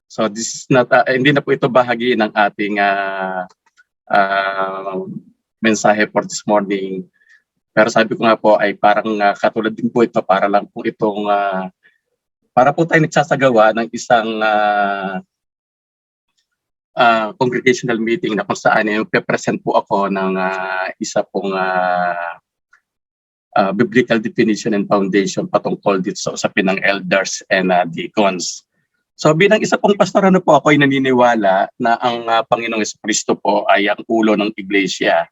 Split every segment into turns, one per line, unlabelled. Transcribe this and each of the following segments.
So this is not, hindi na po ito bahagi ng ating mensahe for this morning. Pero sabi ko nga po ay parang katulad din po ito para lang po itong para po tayo nagsasagawa ng isang congregational meeting na kung saan yung pe-present po ako ng isa pong biblical definition and foundation patungkol dito sa usapin ng elders and deacons. So bilang isa pong pastor, po ako ay naniniwala na ang Panginoong Jesucristo po ay ang ulo ng iglesia.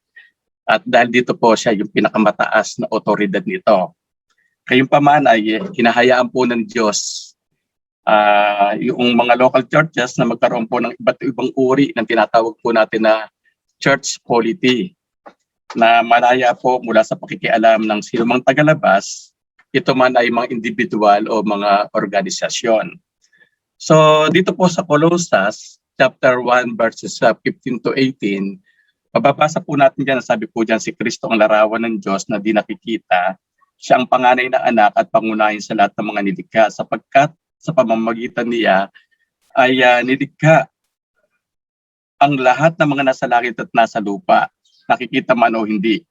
At dahil dito po siya yung pinakamataas na otoridad nito. Gayunpaman ay hinahayaan po ng Diyos yung mga local churches na magkaroon po ng iba't ibang uri ng tinatawag po natin na church polity, na malaya po mula sa pakikialam ng sinumang tagalabas, ito man ay mga individual o mga organisasyon. So dito po sa Colossus chapter 1 verses 15 to 18, mababasa po natin diyan, sabi po diyan, si Kristo ang larawan ng Diyos na di nakikita. Siya ang panganay na anak at pangunahin sa lahat ng mga nilikha, sapagkat sa pamamagitan niya ay nilikha ang lahat ng mga nasa langit at nasa lupa, nakikita man o hindi.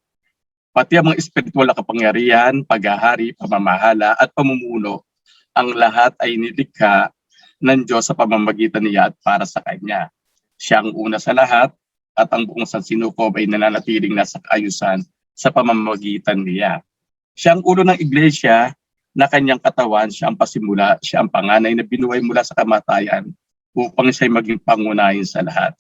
Pati ang mga espiritual na kapangyarihan, paghahari, pamamahala at pamumuno, ang lahat ay nilikha ng Diyos sa pamamagitan niya at para sa Kanya. Siya ang una sa lahat at ang buong sansinukob ay nananatiling nasa kaayusan sa pamamagitan niya. Siya ang ulo ng iglesia na kanyang katawan, siya ang pasimula, siya ang panganay na binuhay mula sa kamatayan upang siya maging pangunahin sa lahat.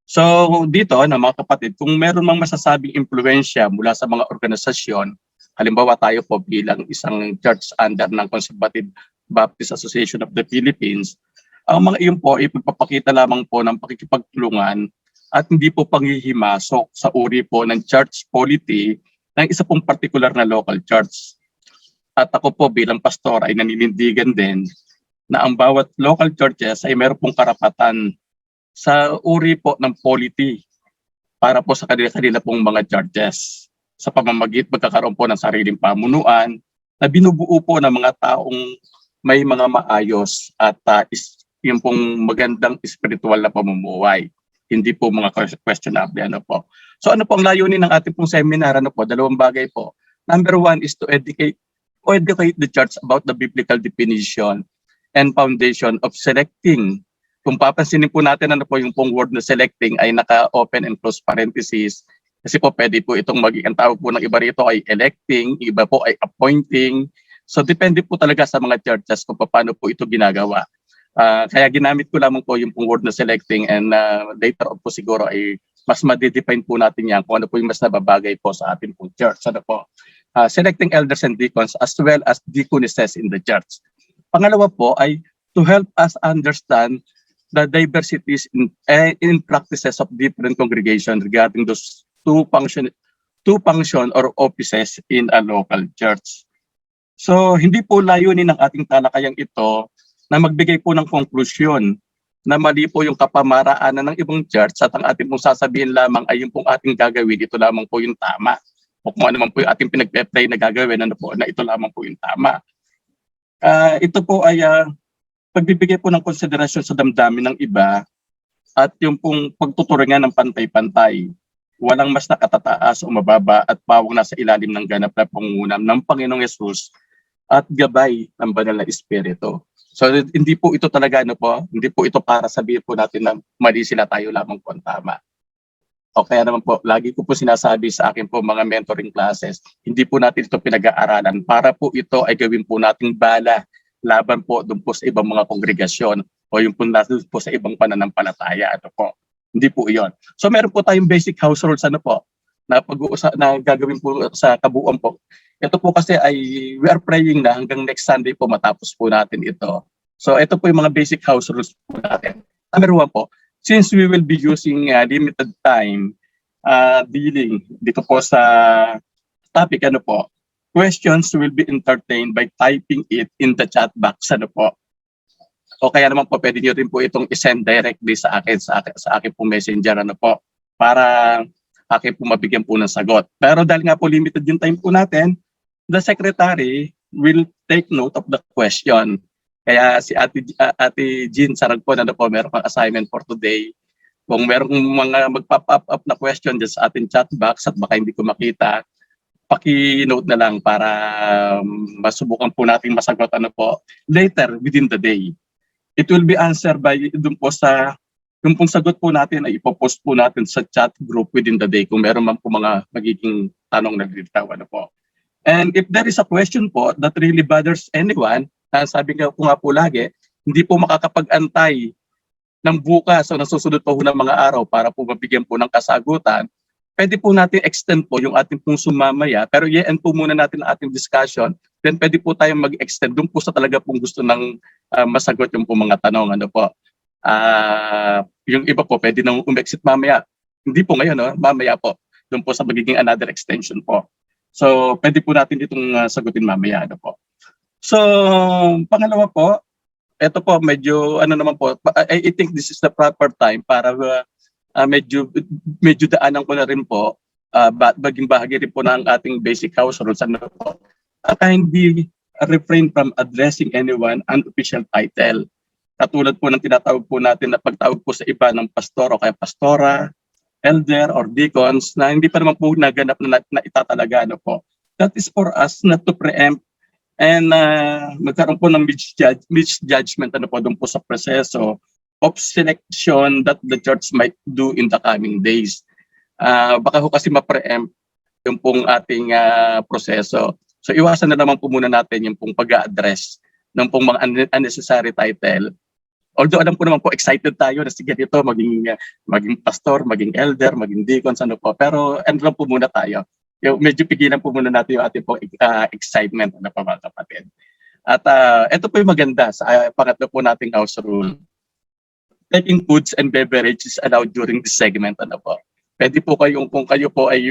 So dito na mga kapatid, kung meron mang masasabing impluensya mula sa mga organisasyon, halimbawa tayo po bilang isang church under ng Conservative Baptist Association of the Philippines, ang mga iyon po ay pagpapakita lamang po ng pakikipagtulungan at hindi po panghihimasok sa uri po ng church polity ng isa pong particular na local church. At ako po bilang pastor ay naninindigan din na ang bawat local churches ay meron pong karapatan sa uri po ng polity para po sa kanila pong mga churches. Sa pamamagitan magkakaroon po ng sariling pamunuan na binubuo po ng mga taong may mga maayos at yung pong magandang spiritual na pamumuhay. Hindi po mga questionable po. So ano po ang layunin ng ating pong seminar? Dalawang bagay po. Number one is to educate the church about the biblical definition and foundation of selecting. Kung papansinin po natin yung pong word na selecting ay naka-open and close parentheses. Kasi po pwede po itong maging, ang tawag po ng iba rito ay electing, iba po ay appointing. So depende po talaga sa mga churches kung paano po ito ginagawa. Kaya ginamit ko lamang po yung pong word na selecting, and later on po siguro ay mas ma-define po natin yan kung ano po yung mas nababagay po sa ating pong church. Selecting elders and deacons as well as deaconesses in the church. Pangalawa po ay to help us understand the diversities in practices of different congregations regarding those two function or offices in a local church. So hindi po layunin ng ating talakayang ito na magbigay po ng konklusyon na mali po yung kapamaraanan ng ibang church at ang ating pong sasabihin lamang ay yung pong ating gagawin, ito lamang po yung tama. O kung ano man po yung ating pinag-apply na gagawin, na ito lamang po yung tama. Ito po ay pagbibigay po ng konsiderasyon sa damdamin ng iba at yung pong pagtuturingan ng pantay-pantay. Walang mas nakatataas o mababa at pawang nasa ilalim ng ganap na pangunam ng Panginoong Yesus at gabay ng banal na Espiritu. So hindi po ito talaga hindi po ito para sabihin po natin na mali sila, tayo lamang po ang tama. O kaya naman po, lagi ko po sinasabi sa akin po mga mentoring classes, hindi po natin ito pinag-aaralan para po ito ay gawin po nating bala laban po doon po sa ibang mga kongregasyon o yung po natin po sa ibang pananampalataya. Hindi po iyon. So meron po tayong basic house rules na pag-uusap na gagawin po sa kabuuan po. Ito po kasi ay we are praying na hanggang next Sunday po matapos po natin ito. So ito po yung mga basic house rules po natin. Number one po, since we will be using limited time dealing dito po sa topic, questions will be entertained by typing it in the chat box. O kaya naman po pwede niyo rin po itong i-send directly sa akin po messenger para akin po mabigyan po ng sagot. Pero dahil nga po limited yung time po natin, the secretary will take note of the question Kaya si Ate Jean Saragpon, ano po, meron kang assignment for today. Kung merong mga mag-pop up na question dyan sa ating chat box at baka hindi ko makita, paki-note na lang para masubukan po natin masagot ano po later within the day. It will be answered by dun po sa yung pong sagot po natin ay ipopost po natin sa chat group within the day kung meron man po mga magiging tanong na lilitaw ano po. And if there is a question po that really bothers anyone, sabi ko nga po lagi, hindi po makakapag-antay ng bukas o ng susunod pa po ng mga araw para po mabigyan po ng kasagutan, pwede po natin extend po yung ating pong sumamaya, pero i-end po muna natin ang ating discussion, then pwede po tayong mag-extend dun po sa talaga pong gusto ng masagot yung po mga tanong. Ano po. Yung iba po, pwede nang umexit mamaya. Hindi po ngayon, no? Mamaya po. Doon po sa magiging another extension po. So, pwede po natin itong sagutin mamaya. Ano po. So, pangalawa po, ito po, medyo, ano naman po, I think this is the proper time para medyo daanan ko na rin po, maging bahagi rin po ng ating basic house rules. Ano po, kindly refrain from addressing anyone unofficial title. Katulad po ng tinatawag po natin na pagtawag po sa iba ng pastor o kaya pastora, elder or deacons na hindi pa naman po naganap na itatalaga. Ano po. That is for us not to preempt and magkaroon po ng misjudgment ano po doon po sa proseso of selection that the church might do in the coming days. Baka ho kasi ma-preempt yung pong ating proseso. So iwasan na naman po muna natin yung pong pag-a-address ng pong mga unnecessary title. Although alam ko naman po excited tayo na sige dito maging pastor, maging elder, maging deacons ano po. Pero end lang po muna tayo. Medyo pigilan po muna natin yung ating po excitement na mga kapatid. At ito po yung maganda sa pangatlo po nating house rule. Taking foods and beverages allowed during this segment. Ano po. Pwede po kayong, kung kayo po ay,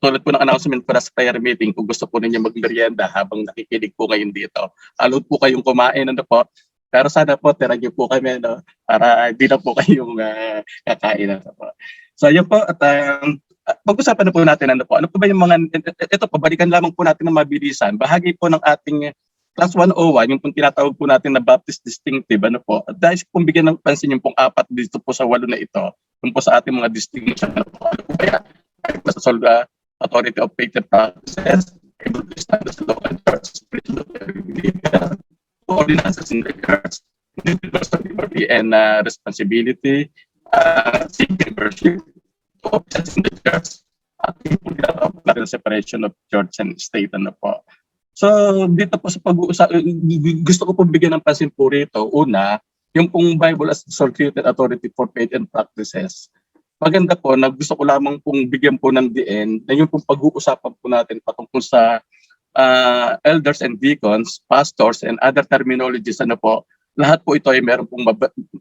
tulad po ng announcement para sa prayer meeting, kung gusto po ninyo magmerienda habang nakikinig po ngayon dito, allowed po kayong kumain. Ano po. Pero sana po, tira niyo po kami, no? Para hindi na po kayong kakain. Ano po. So yun po, at pag-usapan na po natin ano po ba yung mga, ito po, balikan lamang po natin ng mabilisan. Bahagi po ng ating Class 101, yung pong tinatawag po natin na Baptist Distinctive, ano po. At dahil pong bigyan ng pansin yung pong 4 dito po sa 8 na ito, yung po sa ating mga distinction, ano po. Ano po kaya? Sa authority of faith and practices, able to establish the local church, spiritual believer, ordinances in the church, individual liberty and responsibility, civil worship, offices in the church, at yung separation of church and state. Ano po. So, dito po sa pag-uusap, gusto ko pong bigyan ng pansin po rito. Una, yung pong Bible as Exalted Authority for Faith and Practices. Maganda po na gusto ko lamang pong bigyan po ng diin na yung pong pag-uusapan po natin patungkol sa elders and deacons, pastors, and other terminologies. Ano po, lahat po ito ay meron pong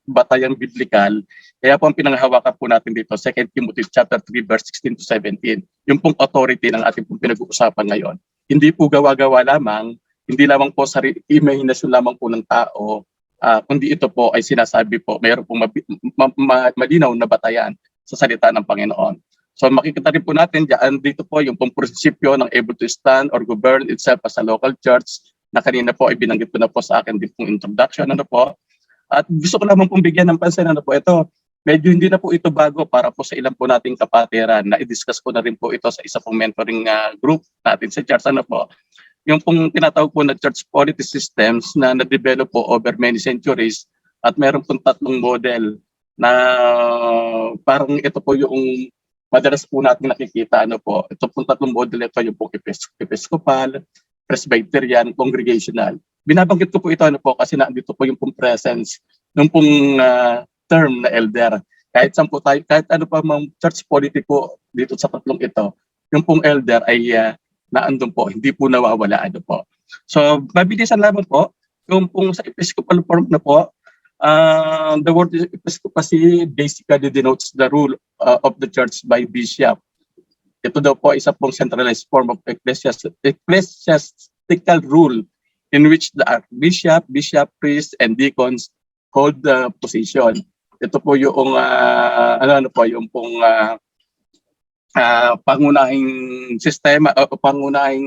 batayang biblikal. Kaya po ang pinanghawakan po natin dito, 2 Timothy chapter 3 verse 16 to 17, yung pong authority ng ating pong pinag-uusapan ngayon. Hindi po gawa-gawa lamang, hindi lamang po sa imahinasyon lamang po ng tao, kundi ito po ay sinasabi po, mayroon pong malinaw na batayan sa salita ng Panginoon. So makikita rin po natin diyan dito po yung pong prinsipyo ng able to stand or govern itself as a local church na kanina po ay binanggit ko na po sa akin din pong introduction. Ano po. At gusto ko lamang pong bigyan ng pansin, ano po, ito, medyo hindi na po ito bago para po sa ilang po nating kapatiran na i-discuss ko na rin po ito sa isa pong mentoring group natin sa church. Ano po, yung pong tinatawag po na church polity systems na na-develop po over many centuries at meron pong 3 model na parang ito po yung madalas po natin nakikita. Ano po, ito pong 3 model, ito yung pong Episcopal, Presbyterian, Congregational. Binabanggit ko po ito ano po kasi nandito po yung pong presence ng pong term na elder. Kahit saan po tayo, kahit ano pa mga church polity po dito sa 3 ito, yung pong elder ay naandun po, hindi po nawawala. Ano po. So, mabilisan lamang po, yung pong sa Episcopal form na po, the word episcopacy basically denotes the rule of the church by bishop. Ito daw po isa pong centralized form of ecclesiastical rule in which the archbishop, bishop, priest, and deacons hold the position. Ito po yung yung pong pangunahing sistema o pangunahing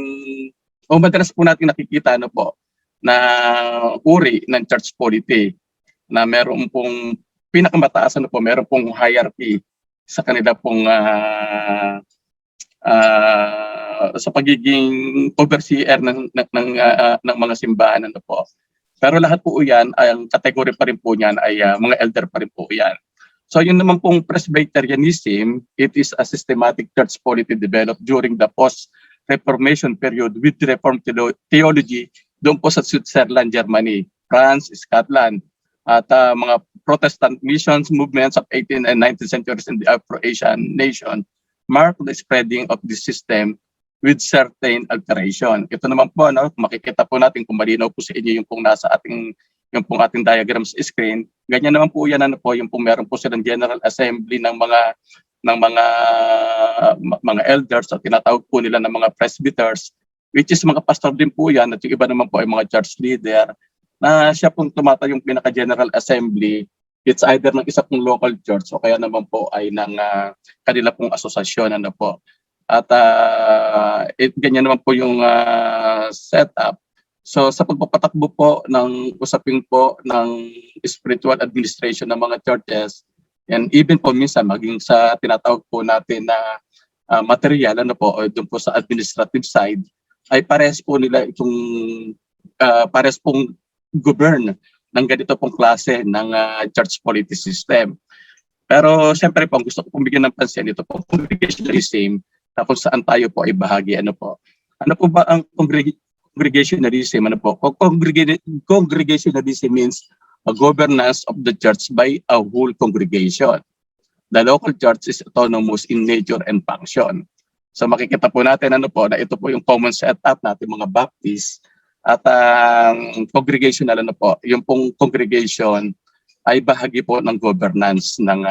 madalas po natin nakikita ano po na uri ng church polity na meron pong pinakamataas meron pong hierarchy sa kanila pong sa pagiging overseer ng mga simbahan po. Pero lahat po yan, ang category pa rin po niyan ay mga elder pa rin po yan. So yun naman pong Presbyterianism, it is a systematic church polity developed during the post-Reformation period with Reformed theology doon po sa Switzerland, Germany, France, Scotland, at mga Protestant missions movements of 18th and 19th centuries in the Afro-Asian nation mark the spreading of this system with certain alteration. Ito naman po, makikita po natin kung malinaw po sa inyo yung pong nasa yung pong ating diagram sa screen. Ganyan naman po yan, yung pong meron po silang General Assembly ng mga elders at tinatawag po nila ng mga presbyters, which is mga pastor din po yan, at yung iba naman po ay mga church leader, na siya pong yung pinaka-General Assembly. It's either ng isa pong local church o kaya naman po ay ng kanila pong asosasyon. At ganyan naman po yung setup. So sa pagpapatakbo po ng usapin po ng spiritual administration ng mga churches, and even po minsan maging sa tinatawag po natin na material o doon po sa administrative side, ay pares po nila itong pares pong govern ng ganito pong klase ng church polity system. Pero siyempre po, gusto ko bigyan ng pansin ito po, congregationalism, na kung saan tayo po ay bahagi. Ano po ba ang congregationalism? Congregationalism means a governance of the church by a whole congregation. The local church is autonomous in nature and function. So makikita po natin na ito po yung common setup natin mga Baptist. At congregational yung pong congregation ay bahagi po ng governance ng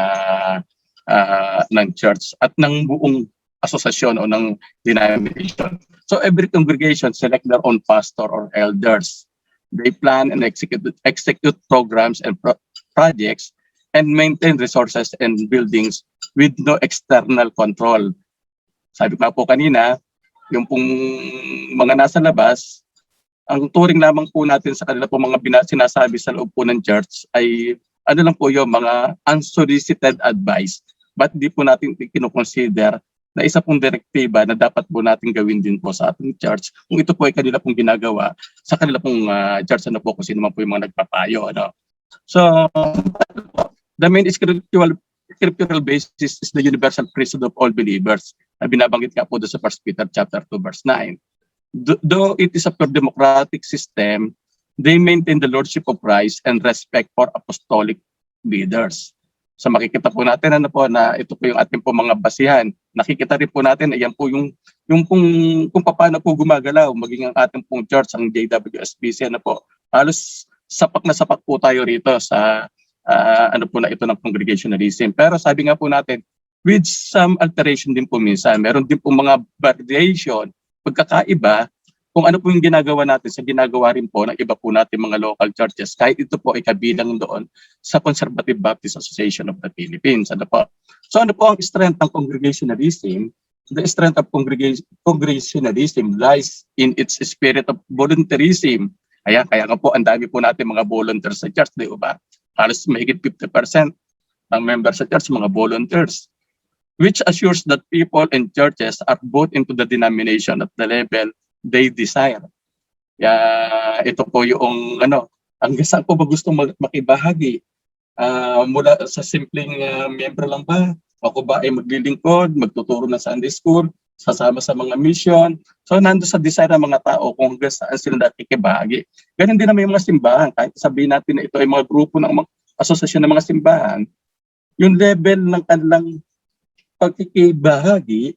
church at ng buong asosasyon o ng denomination. So every congregation select their own pastor or elders. They plan and execute programs and projects and maintain resources and buildings with no external control. Sabi ko po kanina, yung pong mga nasa labas, ang turing lamang po natin sa kanila po mga sinasabi sa loob po ng church ay lang po yung mga unsolicited advice. But hindi po natin kinoconsider na isa pong direktiba na dapat po natin gawin din po sa ating church kung ito po ay kanila pong ginagawa sa kanila pong church kung sino man po yung mga nagpapayo. So, the main scriptural basis is the universal priesthood of all believers na binabanggit nga po doon sa 1 Peter chapter 2 verse 9. Though it is a pure democratic system, they maintain the lordship of Christ and respect for apostolic leaders. So makikita po natin na ito po yung ating po mga basihan. Nakikita rin po natin ayan po yung kung paano po gumagalaw maging ang ating pong church, ang JWSBC halos sapak na sapak po tayo rito sa ito ng congregationalism. Pero sabi nga po natin, with some alteration din po minsan, meron din po mga variation, pagkakaiba, kung ano po yung ginagawa natin sa ginagawa rin po ng iba po natin mga local churches, kahit ito po ay kabilang doon sa Conservative Baptist Association of the Philippines. So ano po ang strength ng congregationalism? The strength of congregationalism lies in its spirit of volunteerism. Kaya nga po ang dami po natin mga volunteers sa church, di ba? Halos mahigit 50% ng members sa church mga volunteers, which assures that people and churches are bought into the denomination at the level they desire. Ito po yung hanggang saan po ba gustong makibahagi? Mula sa simpleng miyembro lang ba? Ako ba ay maglilingkod, magtuturo ng Sunday school, sasama sa mga mission? So nando sa desire ng mga tao kung hanggang saan sila nakikibahagi. Ganun din naman yung mga simbahan. Kahit sabihin natin na ito ay mga grupo ng mga asosasyon ng mga simbahan, yung level ng kanilang pagkikibahagi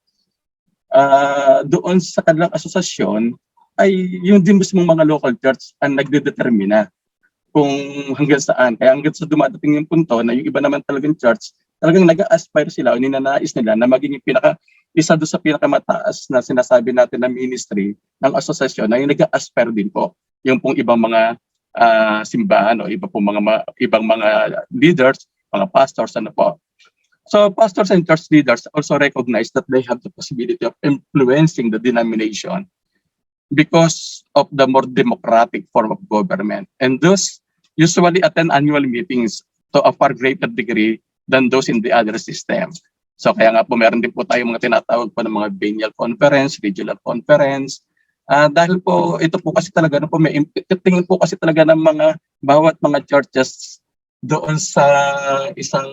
doon sa kanilang asosasyon ay yung din mismong mga local church ang nagdedetermina kung hanggang saan. Kaya hanggang sa dumadating yung punto na yung iba naman talagang church, talagang nag-aspire sila o ninanais nila na maging isa doon sa pinakamataas na sinasabi natin na ministry ng asosasyon na yung nag-aspire din po yung pong ibang mga simbahan o ibang mga leaders, mga pastors, So pastors and church leaders also recognize that they have the possibility of influencing the denomination because of the more democratic form of government. And those usually attend annual meetings to a far greater degree than those in the other system. So kaya nga po meron din po tayo mga tinatawag po ng mga biennial conference, regional conference. Dahil po ito po kasi talaga po may tingin po kasi talaga ng mga bawat mga churches doon sa isang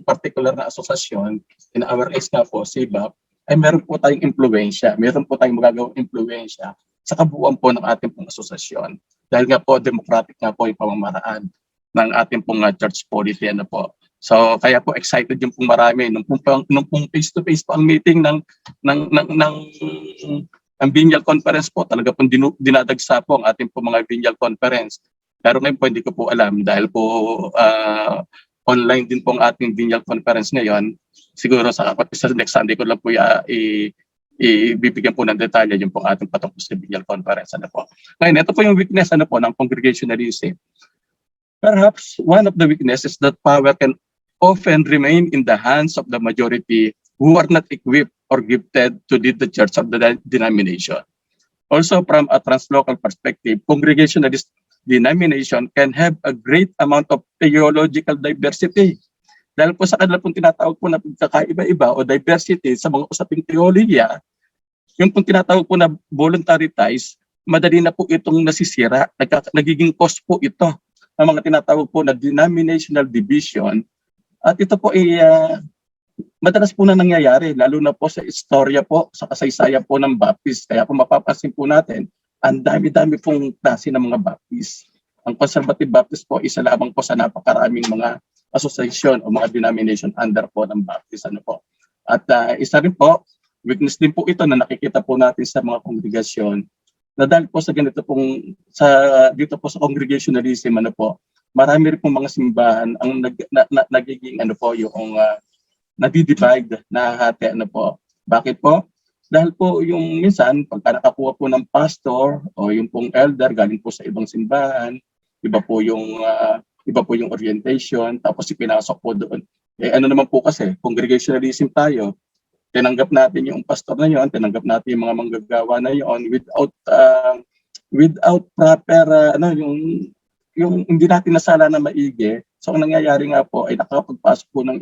particular na asosasyon, in our case nga po, SIBAP, ay meron po tayong impluwensya, meron po tayong magagawang impluwensya sa kabuuan po ng ating pong asosasyon. Dahil nga po, democratic nga po yung pamamaraan ng ating pong church polity. Ano po. So, kaya po excited yung pong marami. Nung pong face-to-face po ang meeting ng biennial conference po, talaga pong dinadagsa po ang ating pong mga biennial conference. Pero ngayon po, hindi ko po alam dahil po online din po ang ating biennial conference ngayon. Siguro sa next Sunday ko lang po ibibigyan po ng detalye yung po ating patungkol sa biennial conference. Ano po. Ngayon, ito po yung weakness ng congregationalism. Perhaps one of the weaknesses is that power can often remain in the hands of the majority who are not equipped or gifted to lead the church of the denomination. Also, from a translocal perspective, congregationalist denomination can have a great amount of theological diversity. Dahil po sa kanila pong tinatawag po na pagkakaiba-iba o diversity sa mga usaping teolohiya, yung pong tinatawag po na voluntary ties, madali na po itong nasisira, nagiging cause po ito ng mga tinatawag po na denominational division. At ito po ay madalas po na nangyayari, lalo na po sa istorya po, sa kasaysayan po ng Baptist. Kaya kung mapapansin po natin, ang dami-dami pong klase ng mga Baptist. Ang Conservative Baptist po, isa lamang po sa napakaraming mga association o mga denomination under po ng Baptist. Ano po. At isa rin po, weakness din po ito na nakikita po natin sa mga kongregasyon na dahil po sa ganito pong, dito po sa congregationalism, ano po, marami rin pong mga simbahan ang nagiging ano po, yung nadi-divide, nahahati, ano po. Bakit po? Dahil po yung minsan, pagka nakakuha po ng pastor o yung pong elder galing po sa ibang simbahan, iba po yung orientation, tapos ipinasok po doon. Ano naman po kasi, congregationalism tayo, tinanggap natin yung pastor na yon, tinanggap natin yung mga manggagawa na yon without proper, yung hindi natin nasala na maigi. So ang nangyayari nga po ay nakakapagpasok po ng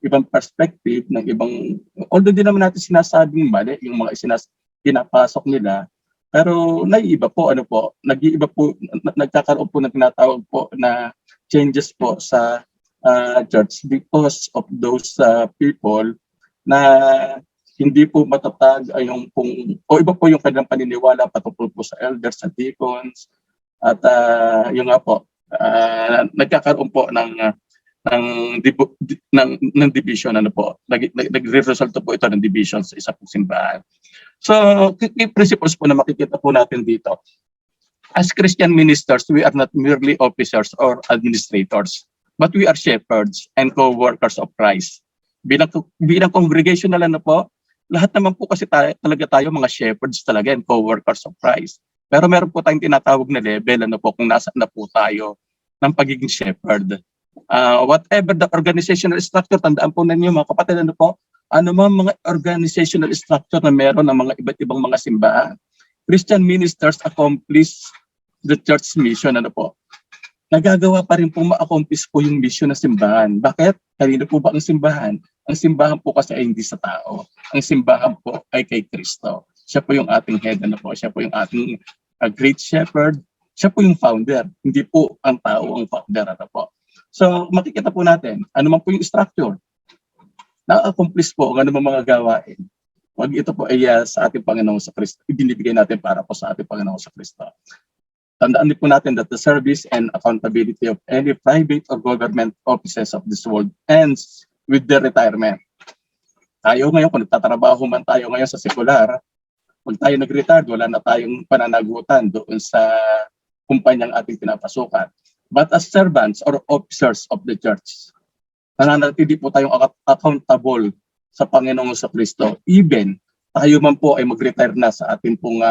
ibang perspective, ng ibang, although di naman natin sinasabing mali yung mga pinapasok nila, pero naiiba po, nag-iiba po, nagkakaroon po ng tinatawag po na changes po sa church because of those people na hindi po matatag ay yung pong, o iba po yung kanilang paniniwala patungkol po sa elders, sa deacons, at yung nga po, nagkakaroon po ng division, nagre-result po ito ng division sa isa pong simbahan. So, key principles po na makikita po natin dito. As Christian ministers, we are not merely officers or administrators, but we are shepherds and co-workers of Christ. Bilang congregational lahat naman po kasi talaga tayo mga shepherds talaga and co-workers of Christ. Pero meron po tayong tinatawag na level kung nasaan na po tayo ng pagiging shepherd. Whatever the organizational structure, tandaan po ninyo mga kapatid, ano mga organizational structure na meron ng mga iba't ibang mga simbahan. Christian ministers accomplish the church mission, nagagawa pa rin po ma-accomplish po yung mission ng simbahan. Bakit? Kanino po ba ang simbahan? Ang simbahan po kasi ay hindi sa tao. Ang simbahan po ay kay Kristo. Siya po yung ating head, siya po yung ating great shepherd. Siya po yung founder. Hindi po ang tao ang founder, So, makikita po natin, ano man po yung structure, na-accomplish po ang anumang mga gawain. Wag ito po ay sa ating Panginoong sa Kristo. Ibinibigay natin para po sa ating Panginoong sa Kristo. Tandaan din po natin that the service and accountability of any private or government offices of this world ends with their retirement. Tayo ngayon, kung nagtatrabaho man tayo ngayon sa sekular, pag tayo nag-retire, wala na tayong pananagutan doon sa kumpanyang ating pinapasukan. But as servants or officers of the church, nananatili po tayong accountable sa Panginoong sa Kristo. Even tayo man po ay mag-retire na sa ating pong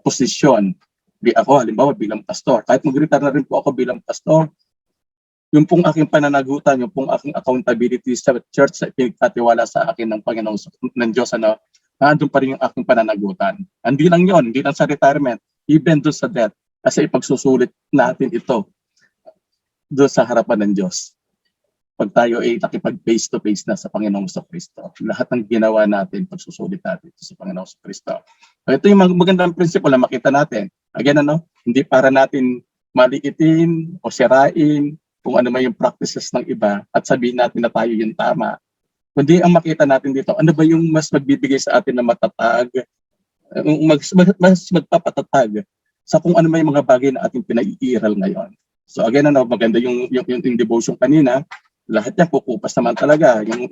posisyon. Ako, halimbawa, bilang pastor. Kahit mag-retire na rin po ako bilang pastor, yung pong aking pananagutan, yung pong aking accountability sa church sa pinagkatiwala sa akin ng Panginoong ng Diyos, nandun pa rin yung aking pananagutan. Hindi lang yon, hindi lang sa retirement, even doon sa death. Kasi ipagsusulit natin ito doon sa harapan ng Diyos. Pag tayo ay nakipag face to face na sa Panginoong Kristo, lahat ng ginawa natin, pagsusulit natin sa Panginoong Kristo. So, ito yung magandang prinsipyo na makita natin. Again, hindi para natin maliitin o sirain kung ano man yung practices ng iba at sabihin natin na tayo yung tama. Kundi ang makita natin dito, ano ba yung mas magbibigay sa atin na matatag, mas magpapatatag sa kung ano may mga bagay na ating pinag-iiral ngayon. So again, maganda yung devotion kanina, lahat yan kukupas naman talaga. Yung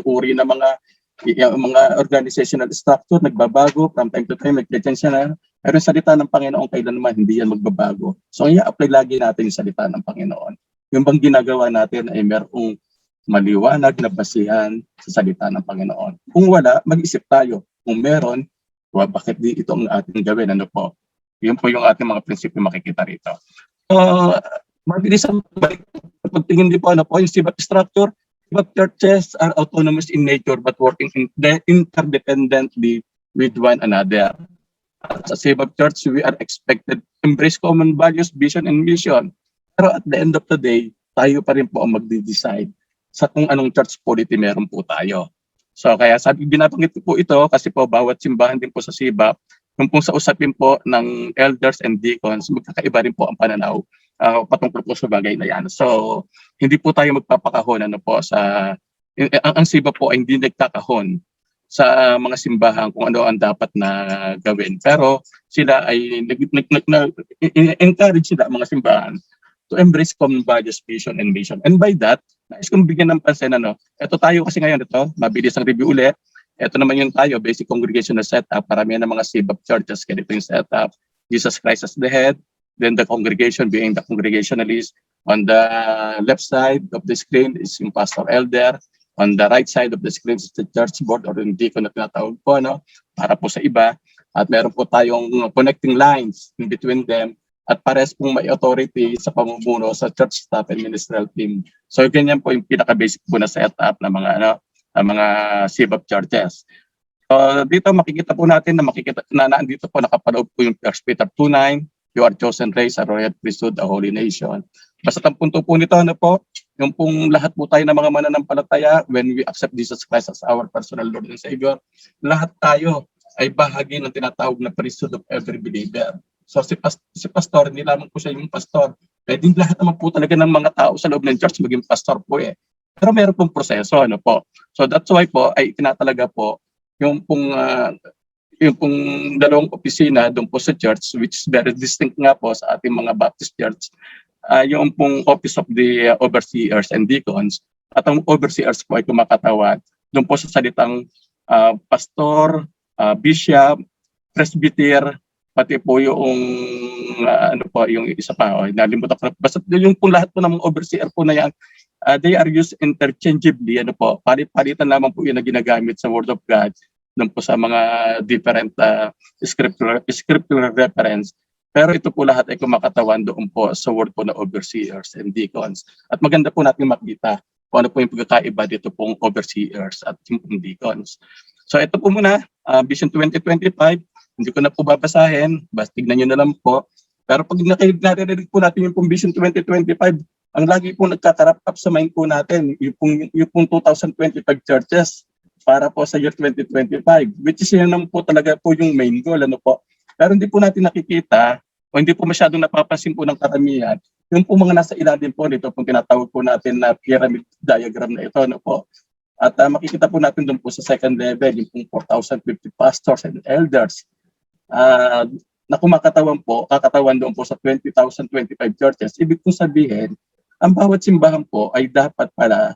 uri ng mga organizational structure nagbabago from time to time, nag-change na. Pero yung salita ng Panginoon kailanman hindi yan magbabago. So i-apply lagi natin yung salita ng Panginoon. Yung bang ginagawa natin ay merong maliwanag na basihan sa salita ng Panginoon. Kung wala, mag-isip tayo. Kung meron, bakit di ito ang ating gawin? Ano po? Yun po yung ating mga prinsipyo makikita rito. Mabilis ang pagtingin din po, yung CBAP structure. CBAP churches are autonomous in nature but working interdependently with one another. As a CBAP church, we are expected to embrace common values, vision, and mission. Pero at the end of the day, tayo pa rin po ang magde-decide sa kung anong church polity meron po tayo. So kaya binabanggit ko po ito kasi po bawat simbahan din po sa CBAP, kung po sa usapin po ng elders and deacons, magkakaiba rin po ang pananaw patungkol po sa bagay na yan. So hindi po tayo magpapakahon po ang CBAP po ay hindi nagkakahon sa mga simbahan kung ano ang dapat na gawin. Pero sila ay encourage sila mga simbahan to embrace common values, vision, and mission. And by that, nais kong bigyan ng pansin, ito tayo kasi ngayon, mabilis ang review ulit. Ito naman yung tayo, basic congregational setup. Paramihan ng mga CBAP churches, ganito yung setup. Jesus Christ as the head, then the congregation being the congregationalist. On the left side of the screen is yung pastor elder. On the right side of the screen is the church board or yung deacon na tinatawag po, para po sa iba. At meron po tayong connecting lines in between them. At pares pong may authority sa pamumuno sa church staff and ministerial team. So ganyan po yung pinaka-basic po na setup ng mga CBAP churches. So dito makikita po natin na nandito po nakapaloob po yung 1 Peter 2:9, you are chosen race, a royal priesthood, a holy nation. Basta ang punto po nito, yung pong lahat po tayo ng mga mananampalataya, when we accept Jesus Christ as our personal Lord and Savior, lahat tayo ay bahagi ng tinatawag na priesthood of every believer. So si pastor, hindi lamang po siya yung pastor. Din lahat naman po talaga ng mga tao sa loob ng church maging pastor po eh. Pero meron pong proseso, po. So that's why po ay tinatalaga po yung pong dalawang opisina doon po sa church, which is very distinct nga po sa ating mga Baptist church. Yung pong Office of the Overseers and Deacons. At ang overseers po ay kumakatawan doon po sa salitang pastor, bishop, presbyter, pati po yung yung isa pa, nalimutan ko. Basta yung po lahat po ng mga overseer po na yan, they are used interchangeably, palit-palitan lamang po yun na ginagamit sa Word of God doon po sa mga different scriptural reference. Pero ito po lahat ay kumakatawan doon po sa word po na overseers and deacons. At maganda po natin makita kung ano po yung pagkakaiba dito pong overseers at yung deacons. So ito po muna, Vision 2025. Hindi ko na po babasahin, basta tignan nyo na lang po. Pero pag narinig po natin yung pong Vision 2025, ang lagi po nagkakarap-up sa mind po natin, yung pong 2025 churches para po sa year 2025, which is yun naman po talaga po yung main goal. Po. Pero hindi po natin nakikita, o hindi po masyadong napapansin po ng karamihan, yung po mga nasa ilalim po nito, kung tinatawag po natin na pyramid diagram na ito. Po. At makikita po natin doon po sa second level, yung pong 4,050 pastors and elders. Na kakatawan doon po sa 20,025 churches. Ibig kong sabihin, ang bawat simbahan po ay dapat pala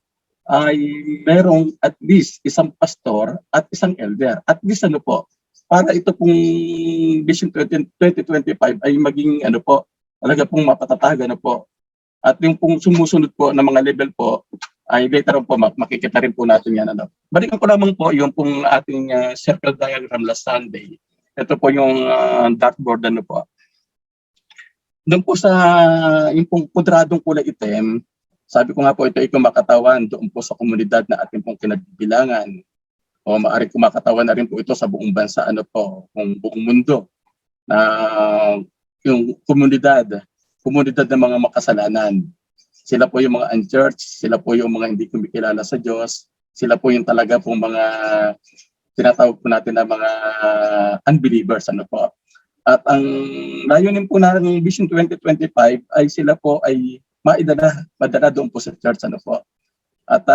ay merong at least isang pastor at isang elder. At least para ito pong Vision 2025 ay maging talaga pong mapatatag po. At yung pong sumusunod po ng mga level po ay later po makikita rin po natin yan. Balikan ko lamang po yung pong ating circle diagram last Sunday. Ito po yung dartboard po. Doon po sa yung pong kwadradong kulay itim, sabi ko nga po ito ay kumakatawan doon po sa komunidad na ating pong kinagbibilangan. o maaaring kumakatawan na rin po ito sa buong bansa, ano po, kung buong mundo, na yung komunidad ng mga makasalanan. Sila po yung mga unchurched, sila po yung mga hindi kumikilala sa Diyos, sila po yung talaga pong mga tinatawag po natin na mga unbelievers, ano po. At ang layunin po ng Vision 2025 ay sila po ay madala doon po sa church, ano po. At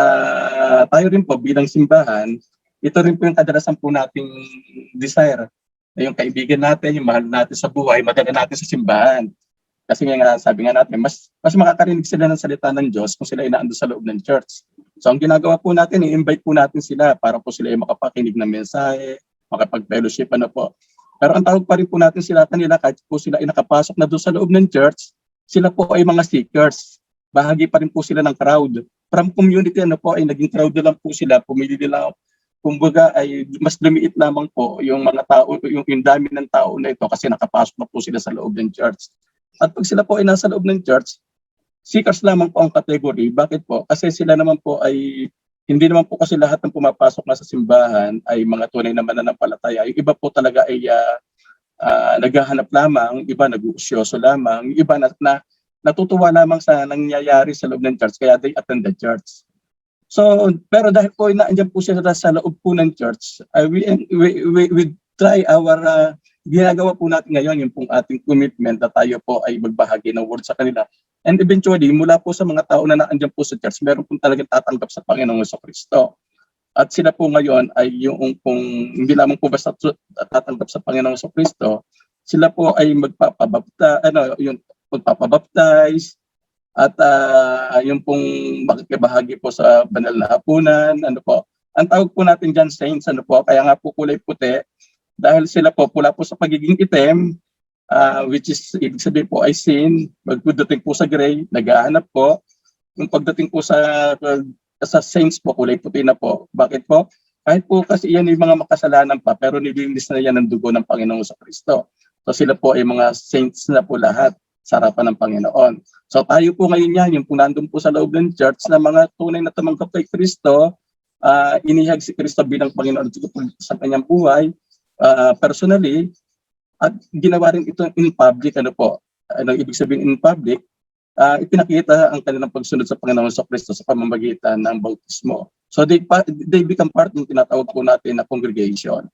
tayo rin po bilang simbahan, ito rin po yung kadalasan po nating desire, na yung kaibigan natin, yung mahal natin sa buhay, madala natin sa simbahan. Kasi nga sabi nga natin, mas makakarinig sila ng salita ng Diyos kung sila inaando sa loob ng church. So ang ginagawa po natin, i-invite po natin sila para po sila ay makapakinig ng mensahe, makapag-fellowship, ano po. Pero ang tawag pa rin po natin sila kanila, kahit po sila ay nakapasok na doon sa loob ng church, sila po ay mga seekers. Bahagi pa rin po sila ng crowd. From community, ano po, ay naging crowd na lang po sila, pumili nila, kumbaga ay mas lumiit lamang po yung mga tao, yung dami ng tao na ito kasi nakapasok na po sila sa loob ng church. At pag sila po ay nasa loob ng church, seekers lamang po ang category. Bakit po? Kasi sila naman po ay, hindi naman po kasi lahat ng pumapasok na sa simbahan ay mga tunay na mananampalataya. Yung iba po talaga ay naghahanap lamang, yung iba nag-uusyoso lamang, yung iba na natutuwa lamang sa nangyayari sa loob ng church, kaya they attend the church. So, pero dahil po naandyan po sila sa loob po ng church, we try our ginagawa po natin ngayon yung pong ating commitment na tayo po ay magbahagi ng word sa kanila. And eventually, mula po sa mga tao na naandyan po sa church, meron pong talagang tatanggap sa Panginoong Jesucristo. At sila po ngayon ay yung pong hindi lamang po basta tatanggap sa Panginoong Jesucristo, sila po ay magpapabaptize, at yung pong makikibahagi po sa banal na hapunan, ano po. Ang tawag po natin dyan saints, ano po, kaya nga po kulay puti, dahil sila po pula po sa pagiging itim, which is ibig sabihin po ay sin. Pagdating po sa gray, naghahanap po. Yung pagdating po sa saints po, kulay puti na po. Bakit po? Kahit po kasi yan yung mga makasalanan pa, pero nilinis na yan ng dugo ng Panginoong Jesucristo. So sila po ay mga saints na po lahat sa harapan ng Panginoon. So tayo po ngayon yan, yung po nandun po sa loob ng church na mga tunay na tumanggap kay Kristo, inihag si Kristo bilang Panginoon sa kanyang buhay, personally, at ginawa rin ito in public, ano po. Ano ibig sabihin in public? Ipinakita ang kanilang pagsunod sa Panginoon sa Kristo sa pamamagitan ng bautismo. So they become part ng tinatawag po natin na congregation.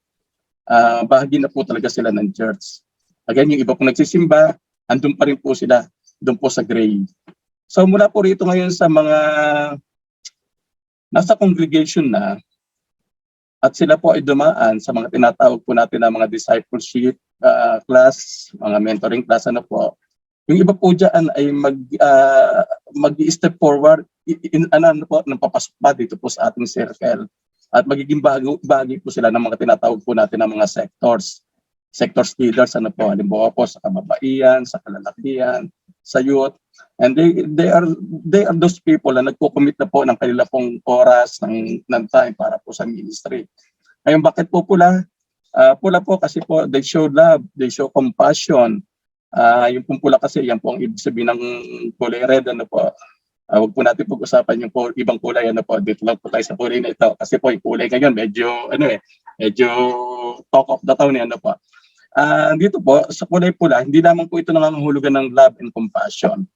Bahagi na po talaga sila ng church. Again, yung iba po nagsisimba, andun pa rin po sila, doon po sa grave. So mula po rito ngayon sa mga nasa congregation na, at sila po ay dumaan sa mga tinatawag po natin na mga discipleship class, mga mentoring class, ano po. Yung iba po dyan ay mag-step forward, napapasok pa dito po sa ating circle. At magiging bahagi po sila ng mga tinatawag po natin ng mga sectors leaders, ano po, halimbawa po sa kababaihan, sa kalalakihan, sa youth. And they are those people na nagko-commit na po ng kanila pong oras ng time para po sa ministry. Ngayon, bakit po pula? Pula po kasi po they show love, they show compassion. Yung pong pula kasi, yan po ang ibig sabihin ng kulay red, ano po. Huwag po natin pag-usapan yung ibang kulay, ano po. Dito lang po tayo sa kulay na ito. Kasi po yung kulay ngayon medyo talk of the town, ano po. Dito po, sa kulay pula, hindi lamang po ito nangangahulugan ng love and compassion.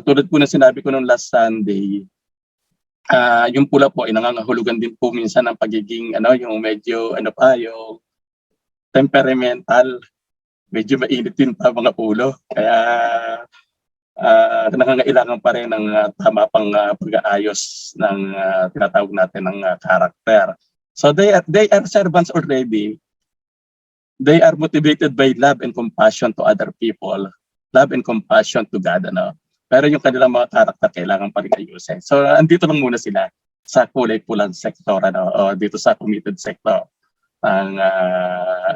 Tulad po na sinabi ko nung last Sunday, yung pula po ay nangangahulugan din po minsan ng pagiging yung medyo yung temperamental, medyo mainit din pa mga ulo. Kaya nangangailangan pa rin ng tama pang pag-aayos ng tinatawag natin ng karakter. So they are servants already. They are motivated by love and compassion to other people, love and compassion to God, ano. Pero yung kanilang mga karakter kailangan pa rin ayusin. So andito lang muna sila sa kulay pulang sektor, o dito sa committed sector ng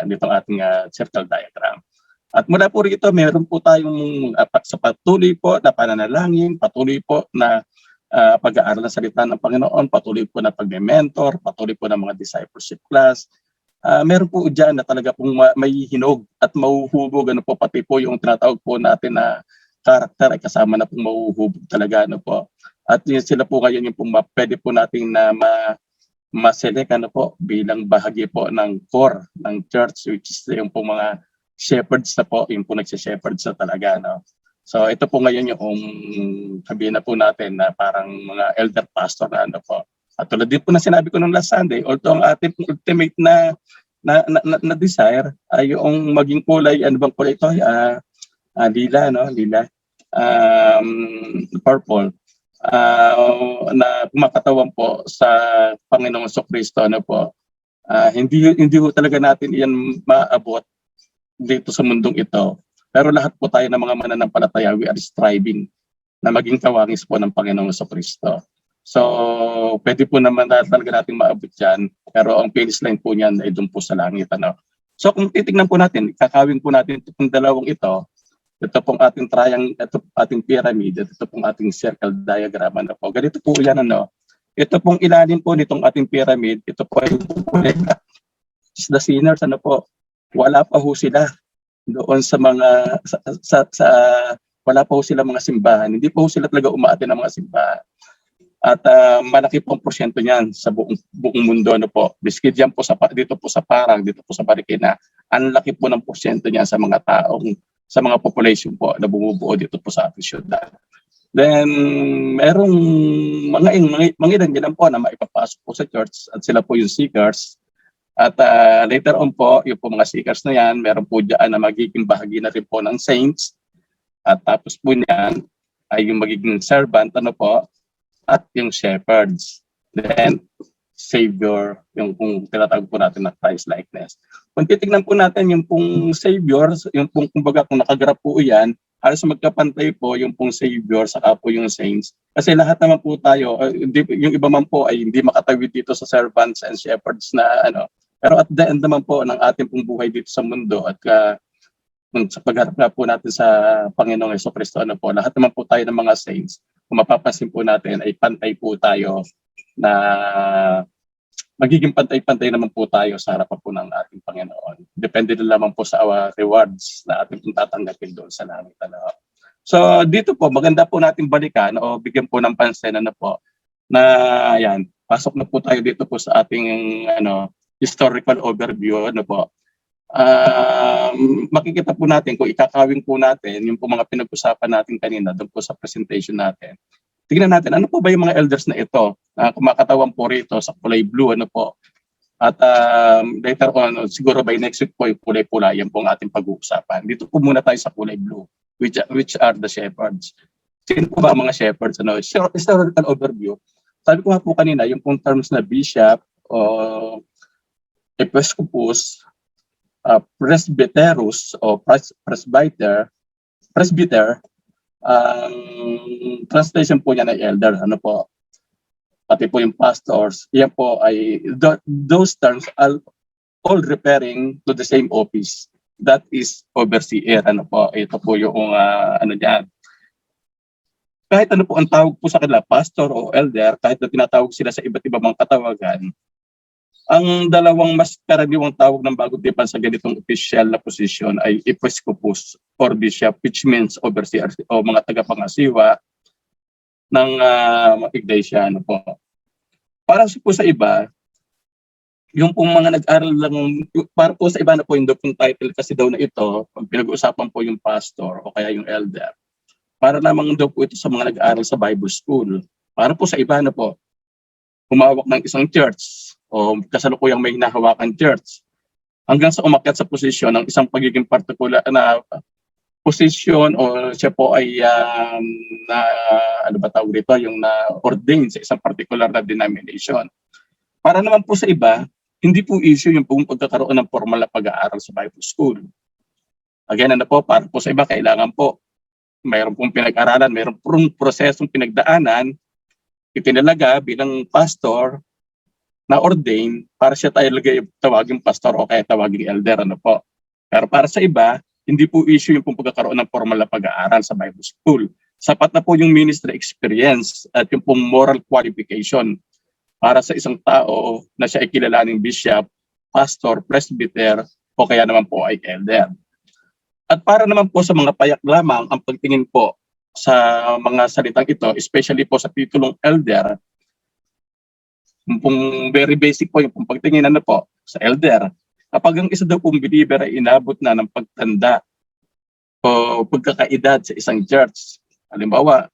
nitong ating circle diagram. At mula po rito, meron po tayong sa patuloy po na pananalangin, patuloy po na pag-aaral ng salita ng Panginoon, patuloy po na pag-mentor, patuloy po ng mga discipleship class. Meron po dyan na talaga pong may hinog at mahuhubog, ano po, pati po yung tinatawag po natin na karakter ay kasama na pong mahuhubog talaga, ano po. At yun sila po ngayon yung pong pwede po natin na ma-select po bilang bahagi po ng core ng church, which is yung po mga shepherds na po, yung po nagsi-shepherds na talaga, no? So ito po ngayon yung sabihin na po natin na parang mga elder pastor na po. At tulad din po na sinabi ko nung last Sunday, although ang ating ultimate na desire ay yung maging kulay, ano bang kulay ito? Lila, no? Lila. Purple. Na kumakatawan po sa Panginoong Kristo, ano po. Hindi ho talaga natin iyan maabot dito sa mundong ito. Pero lahat po tayo ng mga mananampalataya, we are striving na maging kawangis po ng Panginoong Kristo. So, pwede po naman talaga natin maabot yan, pero ang finish line po niyan ay doon po sa langit. Ano? So, kung titignan po natin, kakawin po natin itong dalawang ito pong ating triangle, ito ating pyramid, ito pong ating circle diagram. Ano po. Ganito po yan. Ano? Ito pong ilalim po nitong ating pyramid, ito po ay the sinners. Ano po? Wala pa ho sila doon sa mga wala pa ho sila mga simbahan. Hindi pa ho sila talaga umaatin ng mga simbahan. At malaki pong porsyento niyan sa buong mundo, ano po. Biskit yan po dito po sa Parang, dito po sa Marikina, ang laki po ng porsyento niyan sa mga sa mga population po na bumubuo dito po sa ating syudad. Then merong mga ilan po na maipapasok po sa church at sila po yung seekers. At later on po, yung po mga seekers na yan, meron po dyan na magiging bahagi na rin po ng saints. At tapos po niyan ay yung magiging servant, ano po, at yung shepherds. Then, Savior, yung kung tinatawag po natin na Christ likeness. Kung titignan po natin yung pong Savior, yung pong kumbaga kung nakagraph po yan, halos magkapantay po yung pong Savior saka po yung saints. Kasi lahat naman po tayo, yung iba man po ay hindi makatawid dito sa servants and shepherds na ano. Pero at the end naman po ng ating pong buhay dito sa mundo at sa pagharap na po natin sa Panginoong Jesucristo, ano po, lahat naman po tayo ng mga saints, kung mapapansin po natin ay pantay po tayo na magiging pantay-pantay naman po tayo sa harapan po ng ating Panginoon. Depende din lamang po sa rewards na ating tatanggapin doon sa langit. Ano. So dito po, maganda po natin balikan o bigyan po ng pansin na po na yan, pasok na po tayo dito po sa ating historical overview. Ano po. Makikita po natin kung ikakawin po natin yung po mga pinag-usapan natin kanina doon po sa presentation natin. Tingnan natin, ano po ba yung mga elders na ito? Kumakatawan po rito sa kulay blue, ano po. At later on, siguro by next week po yung kulay pula, yan po ang ating pag-uusapan. Dito po muna tayo sa kulay blue, which are the shepherds. Sino po ba ang mga shepherds? Ano? Historical overview. Sabi ko nga po kanina, yung pong terms na bishop, o episcopus, presbyterus, o presbyter, translation po niya na elder, ano po, pati po yung pastors, yan po ay, those terms are all referring to the same office, that is overseer, ano po, ito po yung ano dyan. Kahit ano po ang tawag po sa kanila, pastor o elder, kahit na tinatawag sila sa iba't ibang mga katawagan, ang dalawang mas karaniwang tawag ng Bagong Tipan sa ganitong official na posisyon ay episcopus or bishop, which means overseer o mga tagapangasiwa ng iglesia. Ano po. Para po sa iba, yung pong mga nag-aral lang, para po sa iba na po yung title kasi daw na ito, pag pinag-uusapan po yung pastor o kaya yung elder, para lamang daw po ito sa mga nag-aral sa Bible School. Para po sa iba na po, humawak ng isang church, o kasalukuyang may hinahawakan church hanggang sa umakyat sa posisyon ng isang pagiging particular na posisyon o siya po ay na ano ba tawag dito yung na ordained sa isang particular na denomination. Para naman po sa iba, hindi po issue yung pagkakaroon ng formal na pag-aaral sa Bible School. Again, ano po, para po sa iba kailangan po mayroon pong pinag-aralan, mayroon pong prosesong pinagdaanan, itinalaga bilang pastor na ordain para siya tayo tawaging pastor o kaya tawaging elder, ano po. Pero para sa iba, hindi po issue yung pagkakaroon ng formal na pag-aaral sa Bible School. Sapat na po yung ministry experience at yung pong moral qualification para sa isang tao na siya ay kilalaning bishop, pastor, presbyter o kaya naman po ay elder. At para naman po sa mga payak lamang ang pagtingin po sa mga salitang ito, especially po sa titulong elder, Yung pong very basic po, yung pong pagtingin ano po, sa elder. Kapag ang isa daw pong believer ay inabot na ng pagtanda o pagkakaedad sa isang church, halimbawa,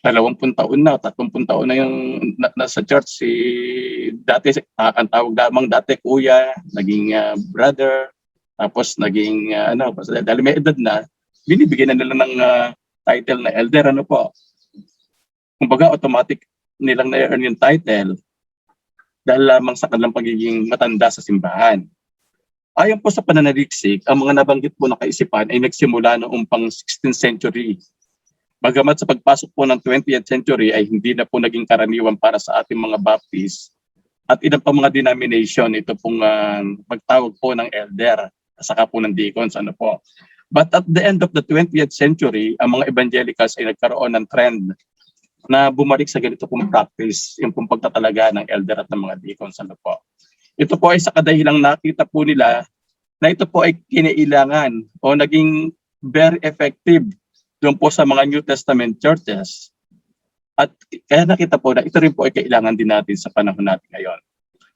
20 taon na, 30 taon na yung nasa church, dati, ang tawag lamang dati kuya, naging brother, tapos naging dahil may edad na, binibigyan na nila ng title na elder, ano po. Kumbaga automatic nilang na-earn yung title dahil lamang sa kanilang pagiging matanda sa simbahan. Ayon po sa pananaliksik, ang mga nabanggit po na kaisipan ay nagsimula noong pang 16th century. Bagamat sa pagpasok po ng 20th century ay hindi na po naging karaniwan para sa ating mga Baptist at ilang pa mga denomination, ito pong magtawag po ng elder at saka po ng deacons, ano po. But at the end of the 20th century, ang mga evangelicals ay nagkaroon ng trend na bumalik sa ganito pong practice, yung pong pagtatalaga ng elder at ng mga deacons, ano po. Ito po ay sa kadahilang nakita po nila na ito po ay kinailangan o naging very effective doon po sa mga New Testament churches. At kaya nakita po na ito rin po ay kailangan din natin sa panahon natin ngayon.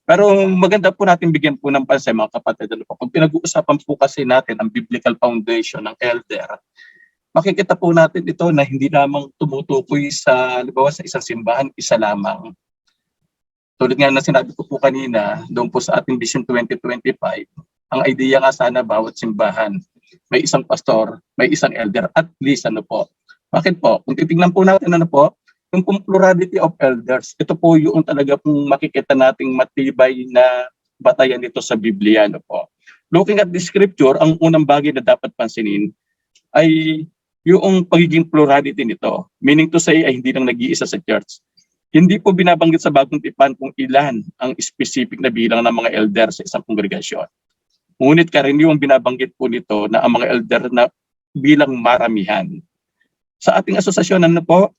Pero maganda po natin bigyan po ng pansin, mga kapatid. Ano po, pag pinag-uusapan po kasi natin ang biblical foundation ng elder, makikita po natin ito na hindi lamang tumutukoy sa, halimbawa sa isang simbahan, isa lamang. Tulad nga na sinabi ko po kanina, doon po sa ating Vision 2025, ang idea nga sana bawat simbahan, may isang pastor, may isang elder, at least ano po. Bakit po? Kung titignan po natin ano po, yung plurality of elders, ito po yung talaga pong makikita nating matibay na batayan nito sa Biblia. Ano po. Looking at the scripture, ang unang bagay na dapat pansinin ay yung pagiging plurality nito. Meaning to say ay hindi lang nag-iisa sa church. Hindi po binabanggit sa Bagong Tipan kung ilan ang specific na bilang ng mga elder sa isang kongregasyon. Ngunit karaniwang binabanggit po nito na ang mga elder na bilang maramihan. Sa ating asosasyon, ano po,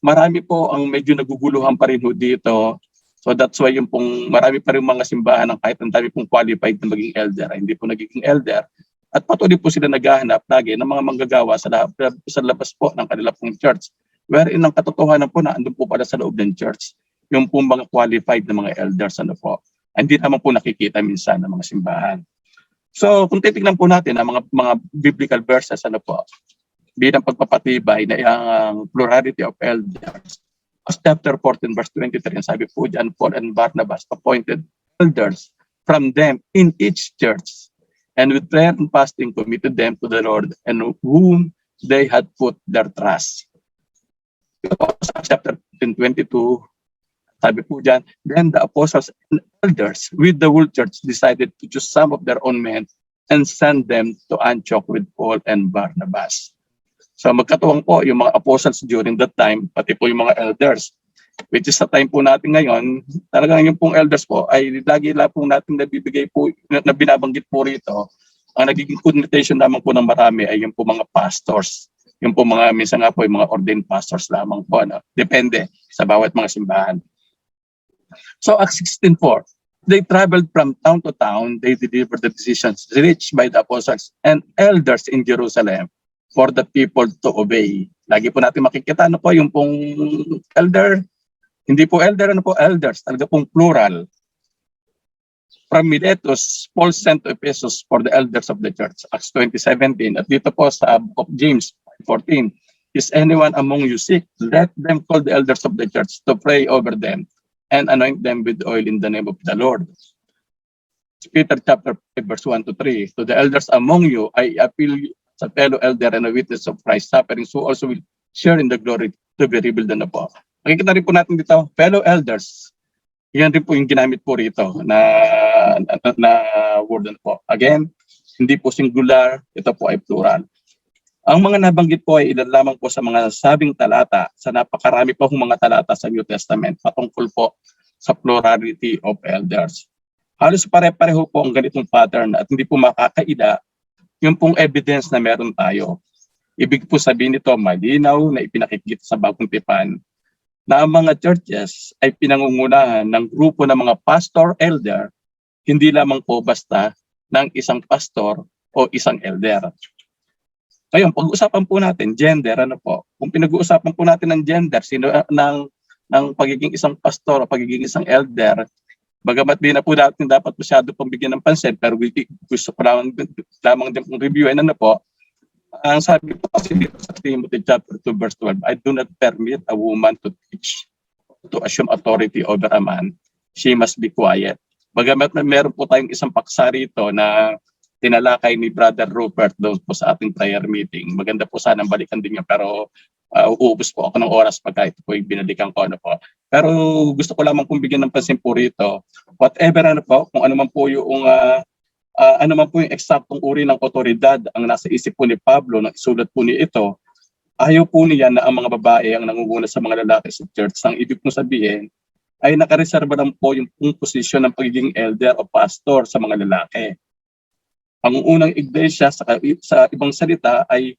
marami po ang medyo naguguluhan pa rin dito. So that's why yung pong marami pa rin mga simbahan ng kahit ang dami pong qualified na maging elder, hindi po nagiging elder. At patuloy po sila naghahanap lagi ng mga manggagawa sa labas po ng kanila pong church. Wherein ang katotohanan po na andun po pala sa loob ng church, yung pong mga qualified na mga elders, ano po, hindi naman po nakikita minsan ng mga simbahan. So kung titignan po natin ang mga biblical verses, ano po, bilang pagpapatibay na ang plurality of elders, as chapter 14 verse 23, sabi po dyan, Paul and Barnabas appointed elders from them in each church, and with prayer and fasting committed them to the Lord and whom they had put their trust. Chapter 22, sabi po dyan, then the apostles and elders with the whole church decided to choose some of their own men and send them to Antioch with Paul and Barnabas. So magkatuwang po yung mga apostles during that time, pati po yung mga elders, which is sa time po natin ngayon, talagang yung pong elders po ay lagi lang po natin nabibigay po, na binabanggit po rito. Ang nagiging connotation naman po ng marami ay yung po mga pastors. Yung po mga, minsan nga po yung mga ordained pastors lamang po. Ano? Depende sa bawat mga simbahan. So Acts 16:4, they traveled from town to town, they delivered the decisions reached by the apostles and elders in Jerusalem for the people to obey. Lagi po natin makikita ano po yung pong elder, hindi po elder, ano po elders, talaga pong plural. From Miletus, Paul sent to Ephesus for the elders of the church, Acts 20:17. At dito po sa book of James 14, is anyone among you sick? Let them call the elders of the church to pray over them and anoint them with oil in the name of the Lord. Peter chapter 5 verse 1 to 3, to the elders among you, I appeal as a fellow elder and a witness of Christ's sufferings who also will share in the glory to be revealed na po. Makikita rin po natin dito, fellow elders. Yan rin po yung ginamit po rito na word na po. Again, hindi po singular, ito po ay plural. Ang mga nabanggit po ay ilan lamang po sa mga sabing talata sa napakarami po mga talata sa New Testament patungkol po sa plurality of elders. Halos pare-pareho po ang ganitong pattern at hindi po makakaila yung pong evidence na meron tayo. Ibig po sabihin nito, malinaw na ipinakikita sa Bagong Tipan na ang mga churches ay pinangungunahan ng grupo ng mga pastor elder, hindi lamang po basta ng isang pastor o isang elder. Ngayon, pag-usapan po natin gender, ano po? Kung pinag-uusapan po natin ng gender, sino ng ng pagiging isang pastor o pagiging isang elder. Bagamat di na po natin dapat masyado pong bigyan ng pansin, pero gusto ko lamang din pong reviewin po. Ang sabi po kasi dito sa Timothy chapter 2 verse 12, I do not permit a woman to teach, to assume authority over a man. She must be quiet. Bagamat meron po tayong isang paksa rito na tinalakay ni Brother Rupert doon po sa ating prayer meeting. Maganda po sanang balikan din niya, pero uubos po ako ng oras pagka ito po yung binalikan ko po. Pero gusto ko lamang pong bigyan ng pansin po rito. Whatever po, kung ano man po yung ano man po yung eksaktong uri ng otoridad ang nasa isip po ni Pablo na isulat po niya ito, ayaw po niya na ang mga babae ang nangunguna sa mga lalaki sa church. Ang ibig kong sabihin ay nakareserba lang po yung posisyon ng pagiging elder o pastor sa mga lalaki. Ang unang iglesia sa ibang salita ay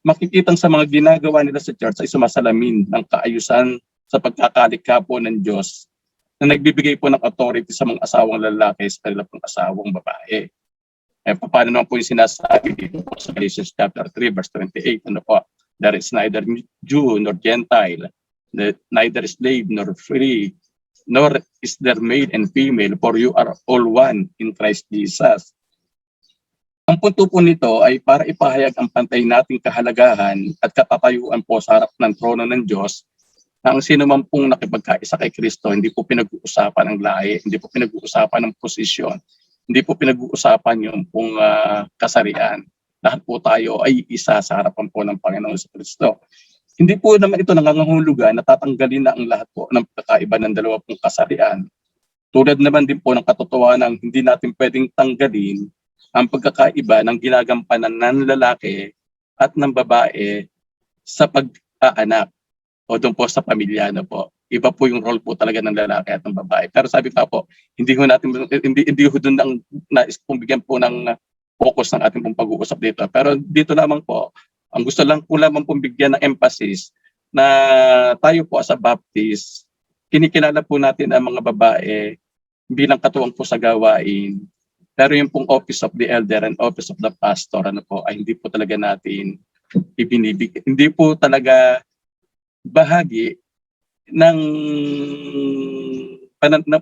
makikitang sa mga ginagawa nila sa church ay sumasalamin ng kaayusan sa pagkakalikha po ng Diyos na nagbibigay po ng authority sa mga asawang lalaki sa kanila pong asawang babae. Paano naman po yung sinasabi dito po sa Galatians chapter 3 verse 28, po? There is neither Jew nor Gentile, neither slave nor free, nor is there male and female, for you are all one in Christ Jesus. Ang punto po nito ay para ipahayag ang pantay nating kahalagahan at katatayuan po sa harap ng trono ng Diyos na ang sino man pong nakipagkaisa kay Kristo, hindi po pinag-uusapan ng lahi, hindi po pinag-uusapan ng posisyon, hindi po pinag-uusapan yung pong kasarian. Lahat po tayo ay isa sa harapan po ng Panginoon sa Kristo. Hindi po naman ito nangangahulugan na tatanggalin na ang lahat po ng pagkakaiba ng dalawa pong kasarian. Tulad naman din po ng katotohanan, hindi natin pwedeng tanggalin ang pagkakaiba ng ginagampanan ng lalaki at ng babae sa pag-aanak o doon po sa pamilya po. Iba po yung role po talaga ng lalaki at ng babae. Pero sabi pa po, hindi ho doon ang nais pong bigyan po ng focus ng ating pong pag-uusap dito. Pero dito lamang po, ang gusto lang po lamang pong bigyan ng emphasis na tayo po sa Baptist, kinikilala po natin ang mga babae bilang katuwang po sa gawain. Pero yung pong office of the elder and office of the pastor ay hindi po talaga natin ibinibigay. Hindi po talaga bahagi ng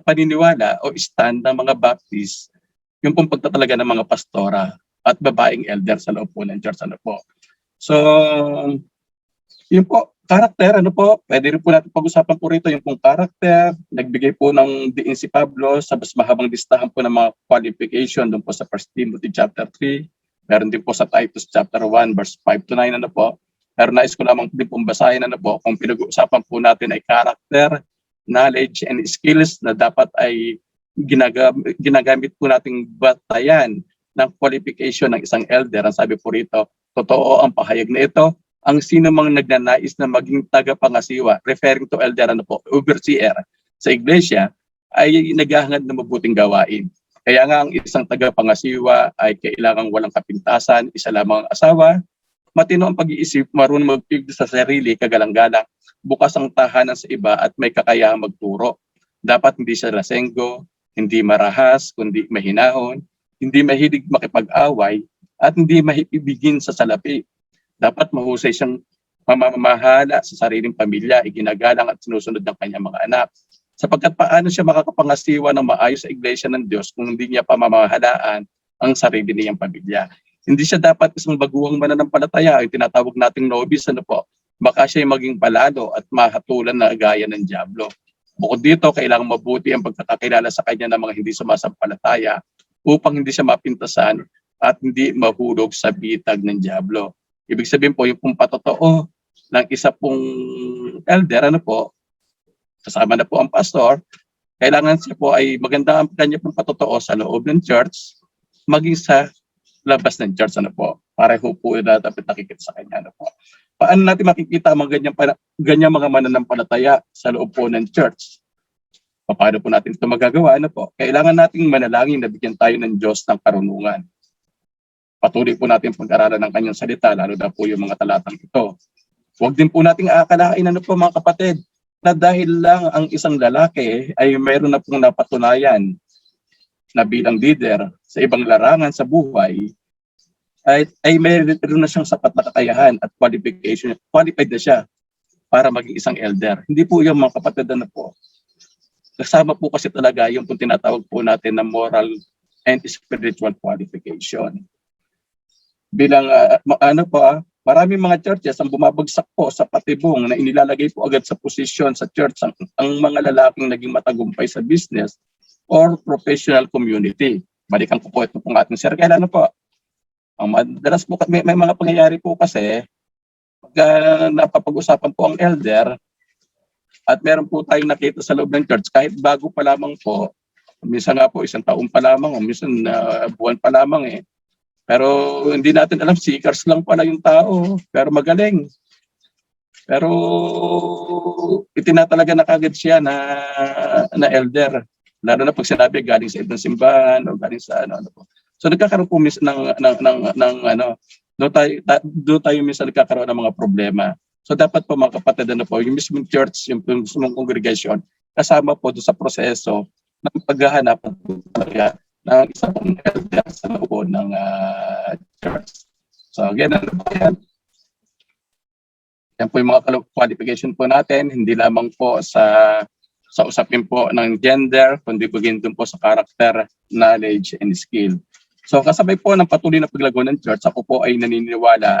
paniniwala o stand ng mga Baptist yung pong pagtatalaga ng mga pastora at babaeng elder sa loob po ng church po. So, yun po, karakter, pwede rin po natin pag-usapan po rito yung pong karakter. Nagbigay po ng diin si Pablo sa mas mahabang listahan po ng mga qualification doon po sa 1 Timothy chapter 3. Meron din po sa Titus chapter 1 verse 5 to 9 po. Pero nais ko lamang din pong basahin po kung pinag-uusapan po natin ay karakter, knowledge, and skills na dapat ay ginagamit po nating batayan ng qualification ng isang elder. Ang sabi po rito, totoo ang pahayag na ito, ang sino mang nagnanais na maging tagapangasiwa, referring to elder overseer sa iglesia, ay naghahangad ng mabuting gawain. Kaya nga ang isang tagapangasiwa ay kailangang walang kapintasan, isa lamang ang asawa, matino ang pag-iisip, marunong magpigil sa sarili, kagalang-galang, bukas ang tahanan sa iba at may kakayahang magturo. Dapat hindi siya lasenggo, hindi marahas, kundi mahinahon, hindi mahilig makipag-away, at hindi mahipibigin sa salapi. Dapat mahusay siyang mamamahala sa sariling pamilya, iginagalang at sinusunod ng kanyang mga anak. Sapagkat paano siya makakapangasiwa ng maayos sa iglesia ng Diyos kung hindi niya pamamahalaan ang sarili niyang pamilya. Hindi siya dapat isang baguhang mananampalataya, yung tinatawag nating novice, baka siya maging palalo at mahatulan na gaya ng dyablo. Bukod dito, kailangan mabuti ang pagkakakilala sa kanya ng mga hindi sumasampalataya upang hindi siya mapintasan at hindi mahulog sa bitag ng dyablo. Ibig sabihin po, yung pong patotoo ng isa pong elder, kasama na po ang pastor, kailangan siya po ay maganda ang kanya pong patotoo sa loob ng church, maging sa labas ng church, pareho po na dapat nakikita sa kanya, Paano natin makikita ang mga ganyan mga mananampalataya sa loob po ng church? Paano po natin ito magagawa, Kailangan nating manalangin na bigyan tayo ng Diyos ng karunungan. Patuloy po natin pag-aralan ng kanyang salita, lalo na po yung mga talatang ito. Huwag din po nating aakalain, mga kapatid, na dahil lang ang isang lalaki ay mayroon na pong napatunayan na bilang leader sa ibang larangan sa buhay, ay mayroon na siyang sapat na kakayahan at qualification, qualified na siya para maging isang elder. Hindi po yung mga kapatid na po. Kasama po kasi talaga yung kung tinatawag po natin na moral and spiritual qualification. Bilang maraming mga churches ang bumabagsak po sa patibong na inilalagay po agad sa posisyon sa church ang mga lalaking naging matagumpay sa business or professional community. Balikan ko po ito pong ating sir. Kailan po? Ang madalas po, may mga pangyayari po kasi pag napapag-usapan po ang elder at meron po tayong nakita sa loob ng church kahit bago pa lamang po, minsan nga po isang taon pa lamang o minsan buwan pa lamang pero hindi natin alam, seekers lang pala yung tao pero magaling. Pero itinatalaga na kagad siya na elder, lalo na pag sinabi galing sa ibang simbahan o galing sa ano po. So nagkakaroon po minsan doon tayo minsan nagkakaroon ng mga problema. So dapat po mga kapatid po, yung mismong church, yung mismong congregation, kasama po doon sa proseso ng paghahanap ng isang elder sa loob ng church. So again, yan po yung mga qualification po natin, hindi lamang po sa usapin po ng gender, kundi begin dun po sa character, knowledge, and skill. So kasabay po ng patuloy na paglago ng church, ako po ay naniniwala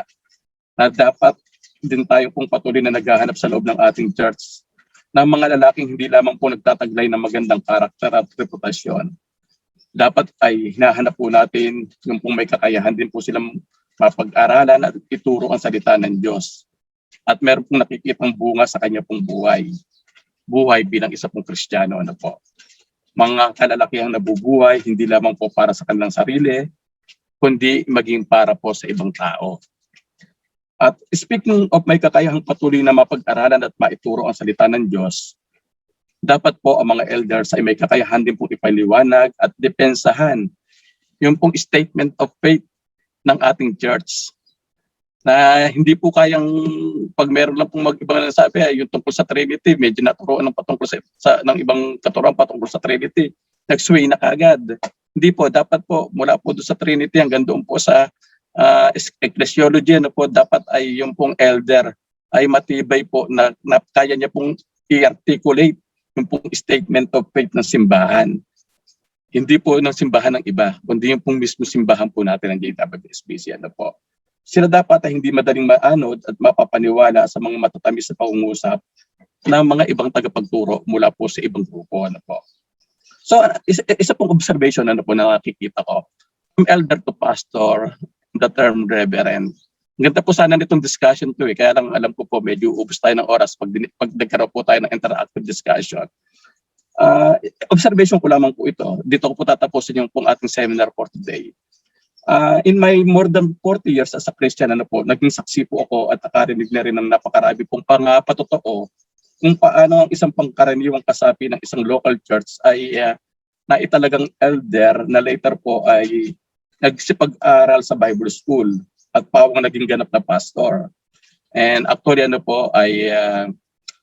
na dapat din tayo pong patuloy na naghahanap sa loob ng ating church ng mga lalaking hindi lamang po nagtataglay ng magandang karakter at reputasyon. Dapat ay hinahanap po natin yung pong may kakayahan din po silang mapag-aralan at ituro ang salita ng Diyos. At meron pong nakikitang bunga sa kanya pong buhay. Buhay bilang isa pong Kristiyano. Mga kalalakihang nabubuhay, hindi lamang po para sa kanilang sarili, kundi maging para po sa ibang tao. At speaking of may kakayahang patuloy na mapag-aralan at maituro ang salita ng Diyos, dapat po ang mga elders ay may kakayahan din po ipaliwanag at depensahan yung pong statement of faith ng ating church. Na hindi po kayang pag meron lang pong mag-ibang nasabi yung tungkol sa Trinity, medyo naturoan ng patungkol ng ibang katuroan patungkol sa Trinity, nag-sway na kagad. Hindi po, dapat po mula po doon sa Trinity hanggang doon po sa ecclesiology, po, dapat ay yung pong elder ay matibay po na kaya niya pong i-articulate yung pong statement of faith ng simbahan. Hindi po ng simbahan ng iba, kundi yung pong mismo simbahan po natin ng JWSBC. Po. Sila dapat ay hindi madaling maanod at mapapaniwala sa mga matatamis na pangungusap ng mga ibang tagapagturo mula po sa ibang grupo. Po. So, isa pong observation po na nakikita ko. From elder to pastor, the term reverend. Ganda po sana nitong discussion to kaya lang alam ko po medyo ubos tayo ng oras pag nagkaroon po tayo ng interactive discussion. Observation ko lamang po ito. Dito ko po tatapusin yung pong ating seminar for today. In my more than 40 years as a Christian, naging saksi po ako at nakarinig na rin ng napakarami pong patotoo kung paano ang isang pangkaraniwang kasapi ng isang local church ay naitalagang elder na later po ay nagsipag-aral sa Bible School at pawang naging ganap na pastor. And actually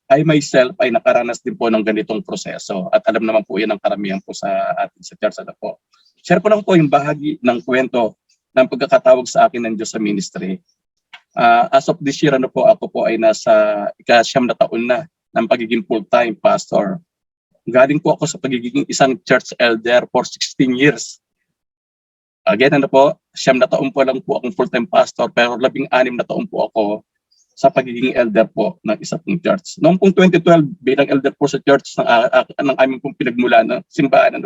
I myself ay nakaranas din po ng ganitong proseso at alam naman po yan ang karamihan po sa atin sa church. Po. Share ko lang po yung bahagi ng kwento ng pagkakatawag sa akin ng Diyos sa ministry. As of this year, ako po ay nasa ika-9 na taon na ng pagiging full-time pastor. Galing po ako sa pagiging isang church elder for 16 years. Again, 9 na taon po lang po akong full-time pastor pero 16 na taon po ako sa pagiging elder po ng isang church. Noong pong 2012, bilang elder po sa church ng aming pong pinagmula ng simbahan,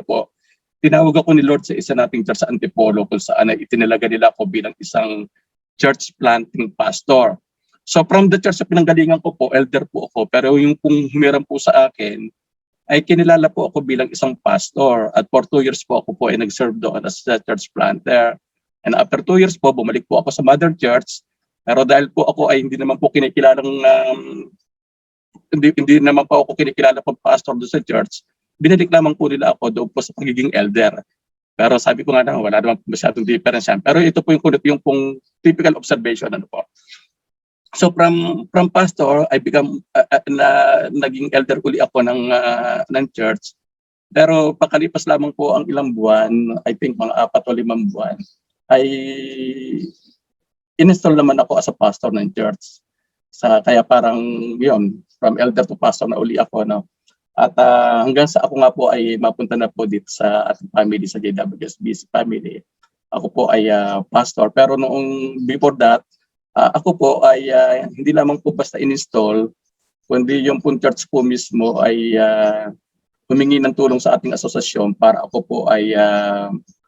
tinawag ako ni Lord sa isa nating church sa Antipolo kung saan itinalaga nila ako bilang isang church planting pastor. So from the church sa pinanggalingan ko po, elder po ako, pero yung pong humiram po sa akin, ay kinilala po ako bilang isang pastor at for 2 years po ako po ay nag-serve doon as a church planter. And after 2 years po, bumalik po ako sa mother church. Pero dahil po ako ay hindi naman po kinikilalang hindi naman po ako kinikilala po pastor doon sa church, binalik lamang po nila ako doon po sa pagiging elder. Pero sabi ko nga na wala naman masyadong difference yan. Pero ito po yung pong typical observation po. So from pastor, I become naging elder uli ako ng church. Pero pakalipas lamang po ang ilang buwan, I think mga 4 o 5 buwan, ay in-install naman ako as a pastor ng church. Kaya parang yun, from elder to pastor na uli ako, no? At hanggang sa ako nga po ay mapunta na po dito sa ating family, sa JWSBC family. Ako po ay pastor. Pero noong before that, ako po ay hindi lamang po basta in-install, kundi yung pong church po mismo ay humingi ng tulong sa ating asosasyon para ako po ay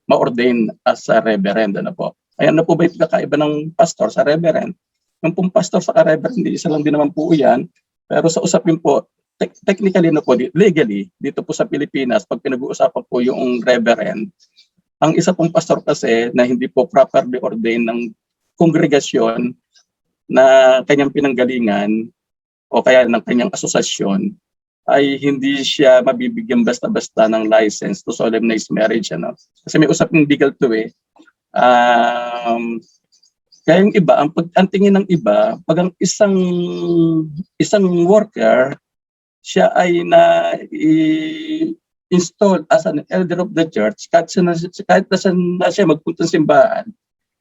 ma-ordain as a reverend. Ano po? Ayan na po ba yung kakaiba ng pastor sa reverend? Yung pong pastor sa reverend, hindi isa lang din naman po yan. Pero sa usapin po, technically na po, legally, dito po sa Pilipinas, pag pinag-uusapan po yung reverend, ang isa pong pastor kasi na hindi po properly ordained ng kongregasyon na kanyang pinanggalingan o kaya ng kanyang asosasyon, ay hindi siya mabibigyan basta-basta ng license to solemnize marriage. Ano? Kasi may usaping legal to eh. Kaya yung iba, ang tingin ng iba, pag ang isang worker, siya ay na-install as an elder of the church, kahit na siya magpunta sa simbahan,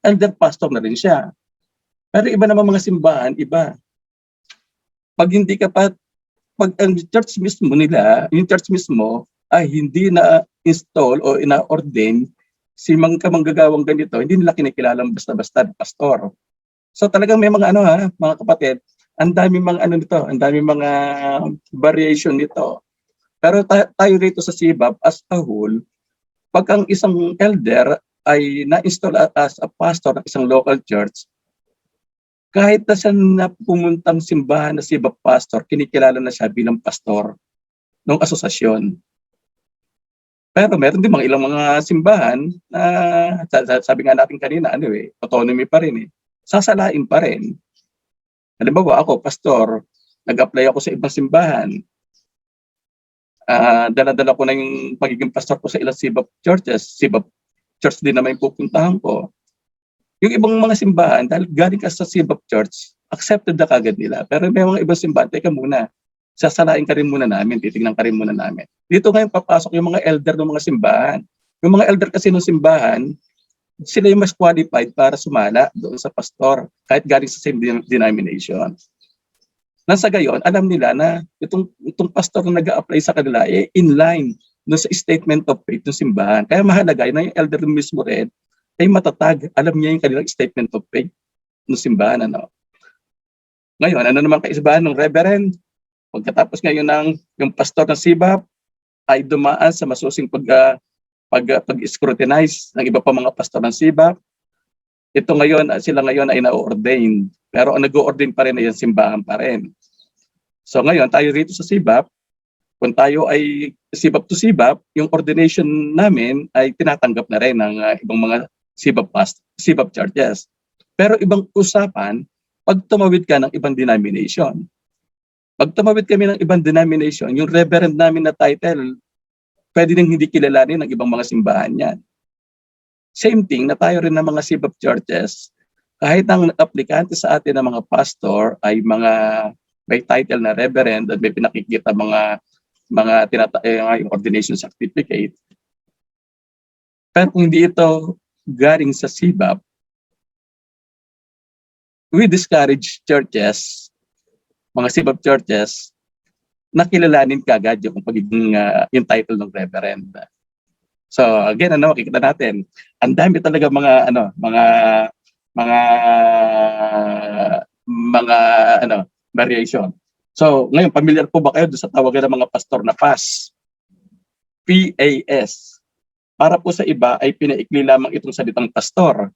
elder pastor na rin siya. Pero iba naman mga simbahan, iba. Pag hindi ka pa, pag ang church mismo nila, yung church mismo ay hindi na-install o ina-ordain si manggagawang ganito, hindi nila kinikilalang basta-basta pastor. So talagang may mga mga kapatid, ang dami mga nito, ang dami mga variation nito. Pero tayo rito sa CBAP as a whole, pag ang isang elder ay na-install as a pastor ng isang local church, kahit na siya na pumuntang simbahan na CBAP pastor, kinikilala na siya bilang pastor ng asosasyon. Pero meron din mga ilang mga simbahan na sabi nga natin kanina, autonomy pa rin eh. Sasalain pa rin. Halimbawa ako, pastor, nag-apply ako sa ibang simbahan. Dala-dala ko na yung pagiging pastor ko sa ilang CBAP churches. CBAP church din naman yung pupuntahan ko. Yung ibang mga simbahan, dahil galing ka sa CBAP church, accepted na kagad nila. Pero may mga ibang simbahan, teka muna, sasalain ka rin muna namin, titignan ka rin muna namin. Dito ngayon papasok yung mga elder ng mga simbahan. Yung mga elder kasi ng simbahan, sila yung mas qualified para sumala doon sa pastor, kahit galing sa same denomination. Nang sa gayon, alam nila na itong pastor na nag-a-apply sa kanila, in line doon sa statement of faith ng simbahan. Kaya mahalaga na yung elder mismo rin ay matatag. Alam niya yung kanilang statement of faith ng simbahan. Ngayon, ano naman kaisibahan ng reverend? Pagkatapos ngayon yung pastor ng CBAP ay dumaan sa masusing pag-scrutinize ng iba pa mga pastor ng CBAP. Sila ngayon ay na-ordain. Pero ang nag-o-ordain pa rin ay yung simbahan pa rin. So ngayon, tayo rito sa CBAP, kung tayo ay CBAP to CBAP, yung ordination namin ay tinatanggap na rin ng ibang mga CBAP churches. Pero ibang usapan, pag tumawid ka ng ibang denomination. Pag tumawid kami ng ibang denomination, yung reverend namin na title, pwede nang hindi kilalanin ng ibang mga simbahan yan. Same thing na tayo rin ng mga CBAP churches, kahit ang aplikante sa atin ng mga pastor ay may title na reverend at may pinakikita mga yung ordination certificate. Pero kung hindi ito galing sa CBAP, we discourage churches, mga CBAP churches, na kilalanin kagad yung pagiging yung title ng reverend. So again, makikita natin, ang dami talaga mga variation. So ngayon, familiar po ba kayo sa tawagan ng mga pastor na PAS? PAS. Para po sa iba ay pinaikli lamang itong salitang pastor.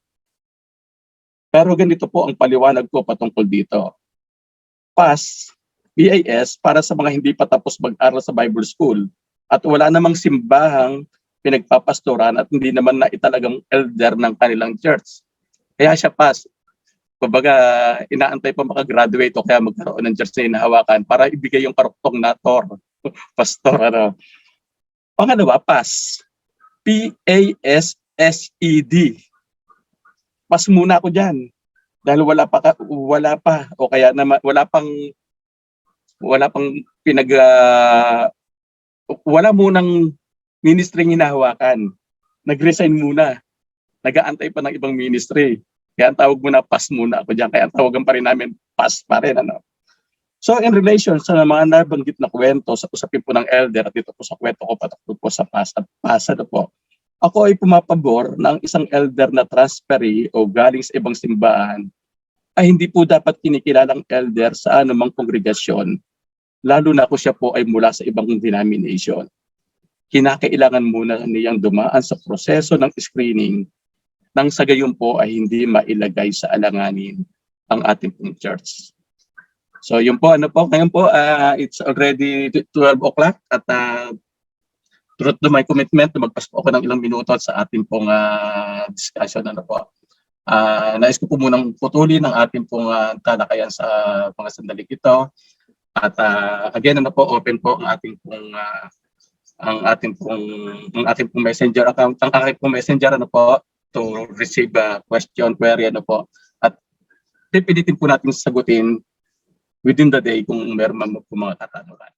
Pero ganito po ang paliwanag ko patungkol dito. PAS, PAS, para sa mga hindi pa tapos mag-aral sa Bible School at wala namang simbahang pinagpapastoran at hindi naman na italagang elder ng kanilang church. Kaya siya PAS. Kumbaga, inaantay pa makagraduate o kaya magkaroon ng church na hinahawakan para ibigay yung karuktong na pastor. Pangalawa, PAS. PASSED. PAS muna ako dyan. Dahil wala munang ministry hinahawakan. Nag-resign muna. Nag-aantay pa ng ibang ministry. Kaya ang tawag muna, PAS muna ako dyan. Kaya ang tawagan pa rin namin, pass pa rin. Ano? So in relation sa mga nabanggit na kwento sa usapin po ng elder at dito po sa kwento ko patungkol po sa pass at pass, ano po, ako ay pumapabor ng isang elder na transferee o galing sa ibang simbahan ay hindi po dapat kinikilalang elder sa anumang kongregasyon, lalo na kung siya po ay mula sa ibang denomination. Kinakailangan muna niyang dumaan sa proseso ng screening nang sa gayon po ay hindi mailagay sa alanganin ang ating pong church. So yun po, ano po, ngayon po, it's already 12 o'clock at true to my commitment, magpas po ako ng ilang minuto sa ating pong discussion. Ano po. Nais ko po munang putulin ang ating pong talakayan sa mga sandaling ito. At again, ano po, open po ang ating pong messenger account, ang ating pong messenger, ano po, to receive a question, query, ano po. At pipilitin po natin sagutin within the day kung meron man po mga katanungan.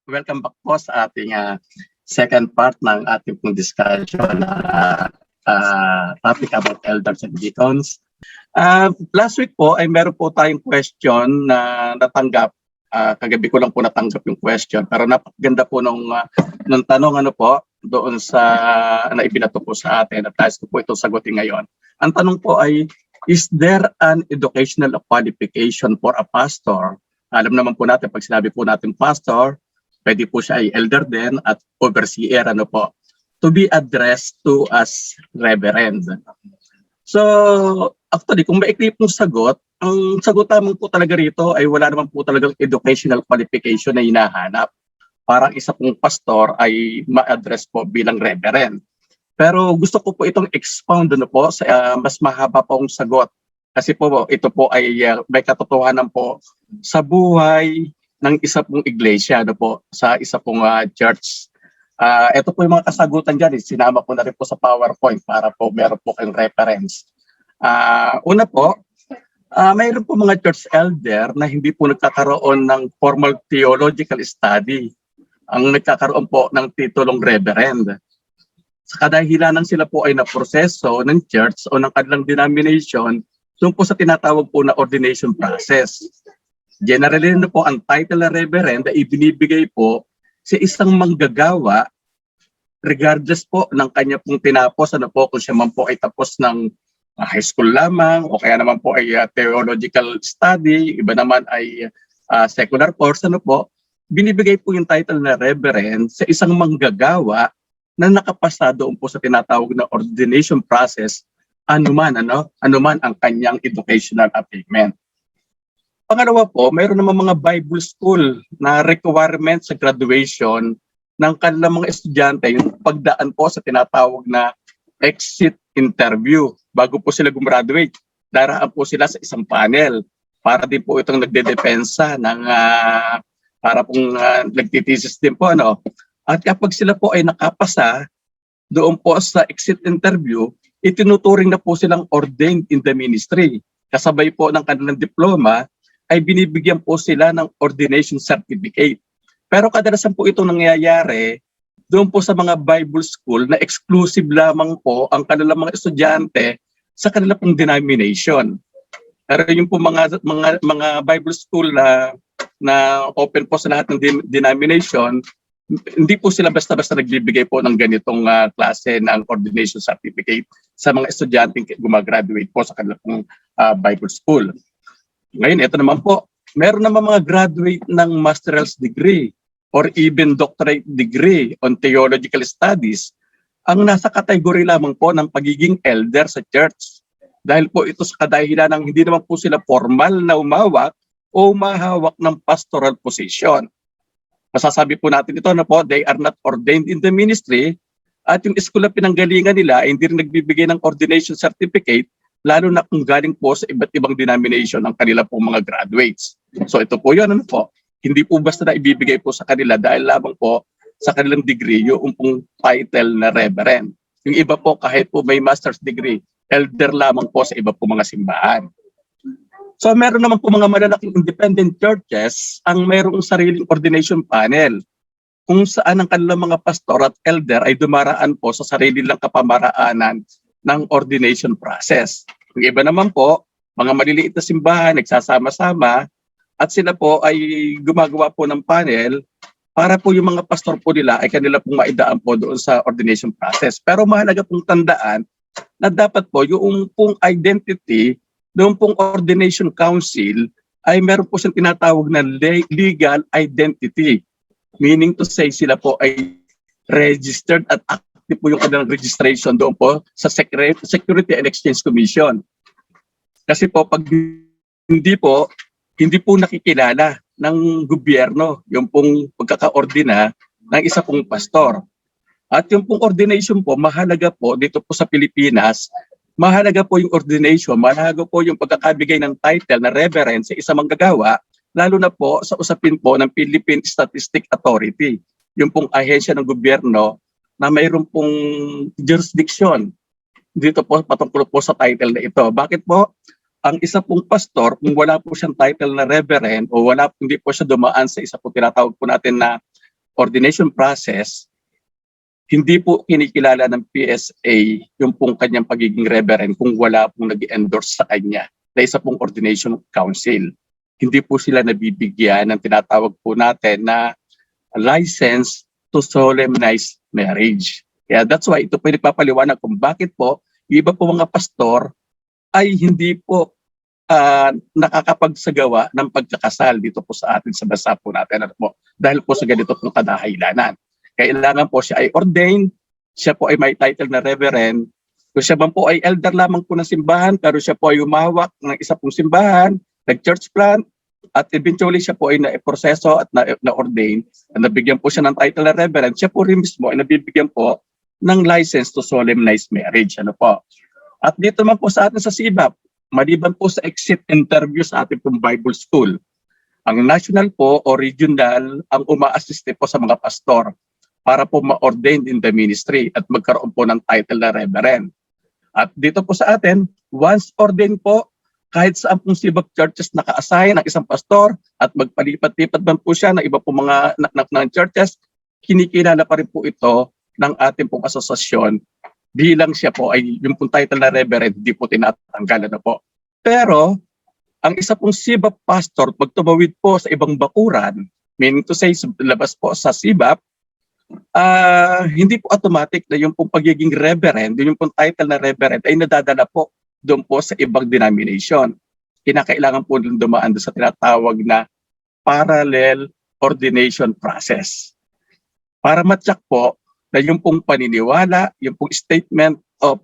Welcome back po sa ating second part ng ating pong discussion topic about elders and deacons. Last week po ay meron po tayong question na natanggap. Kagabi ko lang po natanggap yung question pero napakaganda po nung tanong ano po doon sa na ibinato po sa atin at nais ko po ito sagutin ngayon. Ang tanong po ay, is there an educational qualification for a pastor? Alam naman po natin, pag sinabi po natin pastor, pwede po siya ay elder din at overseer, ano po, to be addressed to as reverend. So, actually, kung maikli pong sagot, ang sagot naman po talaga rito ay wala naman po talagang educational qualification na hinahanap. Parang isa pong pastor ay ma-address po bilang reverend. Pero gusto ko po itong expound ano po sa mas mahaba pong sagot. Kasi po ito po ay may katotohanan po sa buhay ng isa pong iglesia, ano po, sa isa pong church. Ito po yung mga kasagutan dyan. Sinama ko na rin po sa PowerPoint para po meron po kayong reference. Una po, mayroon po mga church elder na hindi po nagkakaroon ng formal theological study. Ang nagkakaroon po ng titulong reverend. Sa kadahilanan sila po ay naproseso ng church o ng kanilang denomination doon po sa tinatawag po na ordination process. Generally na po ang title na reverend ay ibinibigay po sa isang manggagawa regardless po ng kanya pong tinapos, ano po, kung siya man po ay tapos ng high school lamang o kaya naman po ay theological study, iba naman ay secular course, ano po, binibigay po yung title na reverend sa isang manggagawa na nakapasa doon po sa tinatawag na ordination process anuman ang kanyang educational attainment. Pangalawa po, mayroon naman mga Bible school na requirement sa graduation ng kanilang mga estudyante, yung pagdaan po sa tinatawag na exit interview bago po sila gumraduate. Daraan po sila sa isang panel para din po itong nagdedepensa ng para pong nagtitesis din po, ano. At kapag sila po ay nakapasa doon po sa exit interview, itinuturing na po silang ordained in the ministry. Kasabay po ng kanilang diploma ay binibigyan po sila ng ordination certificate. Pero kadalasan po ito nangyayari doon po sa mga Bible school na exclusive lamang po ang kanilang mga estudyante sa kanilang pong denomination. Pero yung po mga Bible school na open po sa lahat ng denomination, hindi po sila basta-basta nagbibigay po ng ganitong klase ng ordination certificate sa mga estudyanteng gumagraduate po sa kanilang Bible school. Ngayon, ito naman po, meron naman mga graduate ng master's degree or even doctorate degree on theological studies ang nasa kategory lamang po ng pagiging elder sa church. Dahil po ito sa kadahilan ng hindi naman po sila formal na umawak o mahawak ng pastoral position. Masasabi po natin ito na po, they are not ordained in the ministry at yung school na pinanggalingan nila ay hindi rin nagbibigay ng ordination certificate lalo na kung galing po sa iba't ibang denomination ng kanila pong mga graduates. So ito po yun, ano po, hindi po basta na ibibigay po sa kanila dahil lamang po sa kanilang degree yung pong title na reverend. Yung iba po kahit po may master's degree, elder lamang po sa iba po mga simbahan. So meron naman po mga malalaking independent churches ang mayroong sariling ordination panel kung saan ang kanilang mga pastor at elder ay dumaraan po sa sarili lang kapamaraanan ng ordination process. Yung iba naman po, mga maliliit na simbahan, nagsasama-sama, at sila po ay gumagawa po ng panel para po yung mga pastor po nila ay kanila pong maidaan po doon sa ordination process. Pero mahalaga pong tandaan na dapat po yung pong identity noong pong ordination council ay meron po siyang tinatawag na legal identity. Meaning to say sila po ay registered at active po yung kanilang registration doon po sa Security and Exchange Commission. Kasi po pag hindi po nakikilala ng gobyerno yung pong pagkakaordina ng isa pong pastor. At yung pong ordination po, mahalaga po dito po sa Pilipinas, mahalaga po yung ordination, mahalaga po yung pagkakabigay ng title na reverend sa isang manggagawa, lalo na po sa usapin po ng Philippine Statistic Authority, yung pong ahensya ng gobyerno na mayroon pong jurisdiction dito po patungkol po sa title na ito. Bakit po? Ang isa pong pastor, kung wala po siyang title na reverend o hindi po siya dumaan sa isa po tinatawag po natin na ordination process, hindi po kinikilala ng PSA yung pong kanyang pagiging reverend kung wala pong nag-endorse sa kanya na isa pong ordination council. Hindi po sila nabibigyan ng tinatawag po natin na license to solemnize marriage. Kaya that's why ito po nagpapaliwanag kung bakit po iba po mga pastor ay hindi po nakakapagsagawa ng pagkakasal dito po sa atin sa bansa po natin. Ano po, dahil po sa ganito pong kadahilanan. Kailangan po siya ay ordained, siya po ay may title na reverend. Kung siya man po ay elder lamang po ng simbahan, pero siya po ay umawak ng isa pong simbahan, nag-church plant, at eventually siya po ay na-proseso at na-ordain, nabigyan po siya ng title na reverend, siya po rin mismo ay nabibigyan po ng license to solemnize marriage. Ano po? At dito man po sa atin sa SIBAP, maliban po sa exit interview sa ating pong Bible School, ang national po o regional ang uma-assist po sa mga pastor para po ma-ordained in the ministry at magkaroon po ng title na reverend. At dito po sa atin, once ordained po, kahit saan pong SIBAP churches naka-assign ang isang pastor at magpalipat-lipat man po siya ng iba po mga ng churches, kinikilala pa rin po ito ng ating pong asosasyon bilang siya po ay yung pong title na reverend, di po tinatanggal na po. Pero, ang isa pong SIBAP pastor, pag tumawid po sa ibang bakuran, meaning to say, labas po sa SIBAP, hindi po automatic na yung pong pagiging reverend, yung pong title na reverend ay nadadala po doon po sa ibang denomination. Kinakailangan po doon dumaan doon sa tinatawag na parallel ordination process. Para matyak po na yung pong paniniwala, yung pong statement of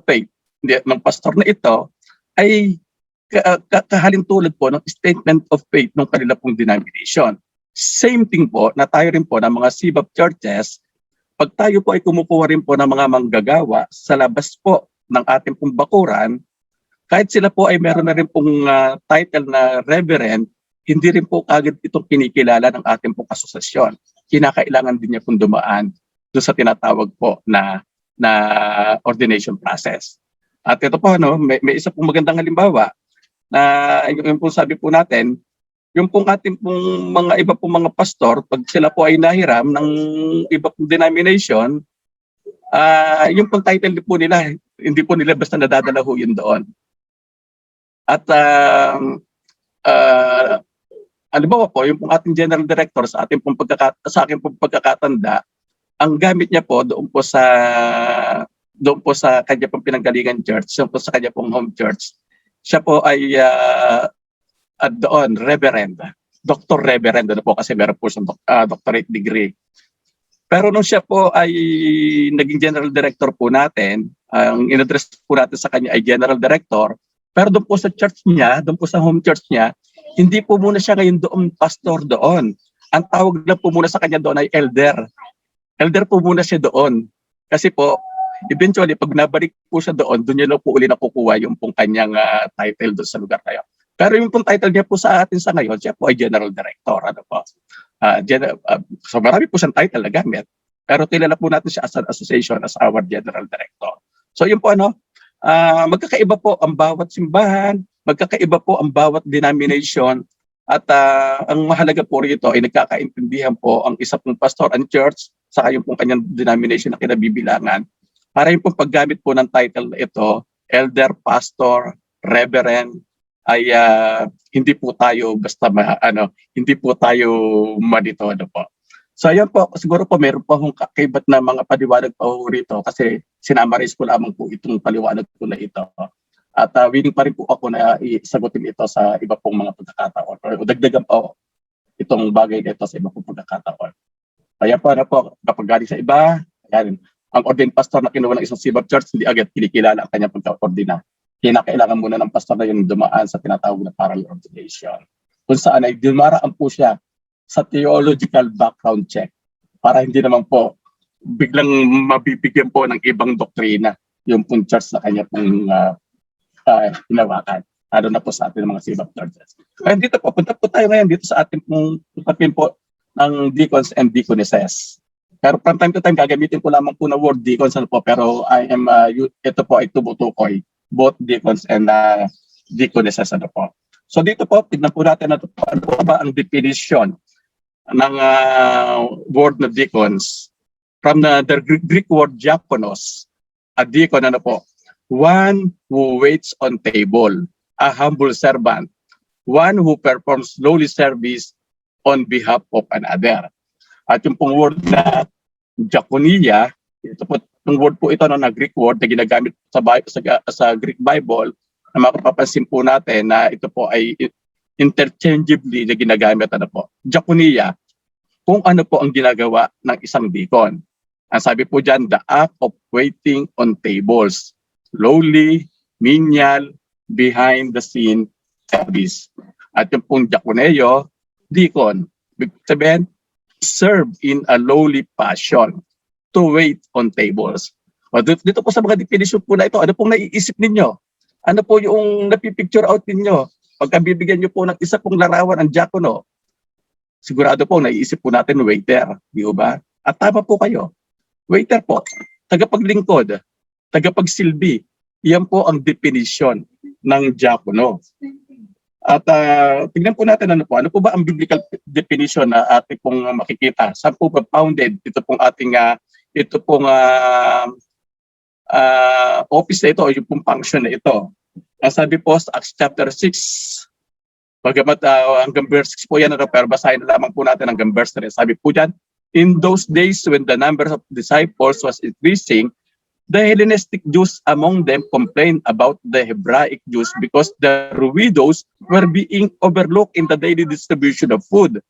faith ng pastor na ito ay kahalintulad po ng statement of faith ng kanila pong denomination. Same thing po na tayo rin po ng mga SIBAP churches, pag tayo po ay kumukuha rin po ng mga manggagawa sa labas po ng ating pong bakuran, kahit sila po ay meron na rin pong title na reverend, hindi rin po agad itong kinikilala ng ating pong asosasyon. Kinakailangan din niya pong dumaan doon sa tinatawag po na ordination process. At ito po, may isa pong magandang halimbawa na yung pong sabi po natin, yung pong ating pong mga iba pong mga pastor, pag sila po ay nahiram ng iba pong denomination, yung pong title po nila, hindi po nila basta nadadala ho yun doon. At halimbawa po, yung pong ating general director sa ating pong aking pong pagkakatanda, ang gamit niya po doon po sa kanya pong pinanggalingan church, doon po sa kanya pong home church, siya po ay doon, reverend, Dr. Reverend, ano po kasi meron po siyang doctorate degree. Pero nung siya po ay naging general director po natin, ang in-address po natin sa kanya ay general director, pero doon po sa church niya, doon po sa home church niya, hindi po muna siya ngayon doon pastor doon. Ang tawag lang po muna sa kanya doon ay elder. Elder po muna siya doon. Kasi po, eventually, pag nabalik po siya doon niya lang po uli nakukuha yung pong kanyang title doon sa lugar na yun. Pero yung pong title niya po sa atin sa ngayon, siya po ay General Director. Ano po? So marami po siyang title na gamit. Pero kilala po natin siya as an association as our General Director. So yun po magkakaiba po ang bawat simbahan, magkakaiba po ang bawat denomination. At ang mahalaga po rito ay nagkakaintindihan po ang isa pong pastor and church saka yung pong kanyang denomination na kinabibilangan Para yung pong paggamit po ng title na ito, elder, pastor, reverend, ay hindi po tayo basta hindi po tayo manito po. So ayun po, siguro po meron po akong kakaibat na mga paliwanag pa po rito kasi sinamaris ko lamang po itong paliwanag po na ito. At willing pa rin po ako na isagutin ito sa iba pong mga pagkakataon o dagdagan po itong bagay na ito sa iba pong pagkakataon. Kaya po kapag galing sa iba, yan, ang ordained pastor na kinuha ng isang Sibab Church, hindi agad kinikilala ang kanyang pagka-ordina. Kailangan muna ng pastor na yun dumaan sa tinatawag na parallel ordination. Kung saan ay dumaraan po siya sa theological background check para hindi naman po biglang mabibigyan po ng ibang doktrina yung pong church na kanya pong hinawakan. Lalo na po sa ating mga Sibab Churches. Kaya dito po, punta po tayo ngayon dito sa ating pong utapin po ng deacons and deaconesses. Pero from time to time, gagamitin ko lamang po na word deacons po, pero ito po ay tumutukoy, both deacons and deaconesses po. So dito po, tignan po natin ano po ba ang definition ng word na deacons. From the Greek word diakonos, a deacon po, one who waits on table, a humble servant, one who performs lowly service on behalf of another. At yung pong word na diakonia, ito po, yung word po ito na Greek word na ginagamit sa Greek Bible, na mapapansin po natin na ito po ay interchangeably na ginagamit po. Diakonia, kung ano po ang ginagawa ng isang deacon. Ang sabi po dyan, the act of waiting on tables, lowly, menial, behind the scene service. At yung pong diakoneo, deacon, sabihin, serve in a lowly fashion, to wait on tables. O dito po sa mga definition po na ito, ano pong naiisip ninyo? Ano po yung napipicture out ninyo? Pagka bibigyan nyo po ng isa pong larawan ang diakono, sigurado po naiisip po natin waiter, di ba? At tama po kayo. Waiter po, tagapaglingkod, tagapagsilbi, yan po ang definition ng diakono. At tingnan po natin ano po ba ang biblical definition na ating pong makikita. Saan po ba founded ito pong ating office na ito o yung pong function na ito. Ang sabi po sa Acts chapter 6, bagamat hanggang verse 6 po yan, pero basahin na lamang po natin hanggang verse 3. Sabi po dyan, in those days when the number of disciples was increasing, the Hellenistic Jews among them complained about the Hebraic Jews because their widows were being overlooked in the daily distribution of food.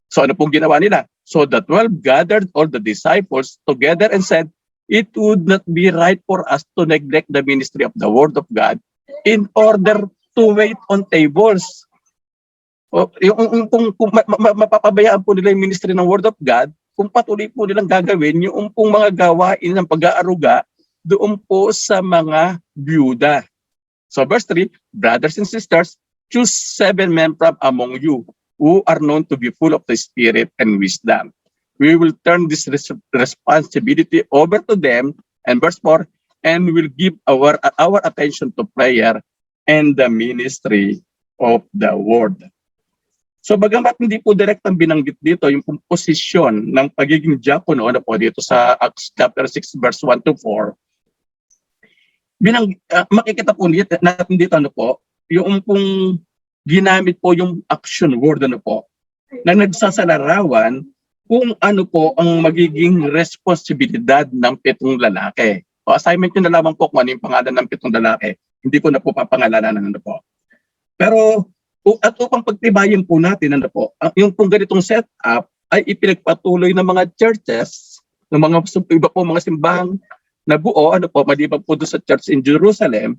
So ano pong ginawa nila? So the 12 gathered all the disciples together and said, it would not be right for us to neglect the ministry of the Word of God in order to wait on tables. Kung mapapabayaan po nila yung ministry ng Word of God, kung patuloy po nilang gagawin yung pong mga gawain ng pag-aaruga doon po sa mga byuda. So verse 3, brothers and sisters, choose 7 men from among you who are known to be full of the Spirit and wisdom. We will turn this responsibility over to them, and verse 4, and will give our attention to prayer and the ministry of the word. So bagamat hindi po direktang binanggit dito yung posisyon ng pagiging diakono po dito sa Acts chapter 6 verse 1 to 4, makikita po natin dito yung pong ginamit po yung action word po na nagsasalarawan kung ano po ang magiging responsibilidad ng 7 lalaki. O assignment nyo na lamang po kung ano yung pangalan ng 7 lalaki. Hindi ko na po papangalanan po. Pero at upang pagtibayin po natin yung pong ganitong setup ay ipinagpatuloy ng mga churches, ng mga iba po mga simbahang na buo, maliban po doon sa church in Jerusalem.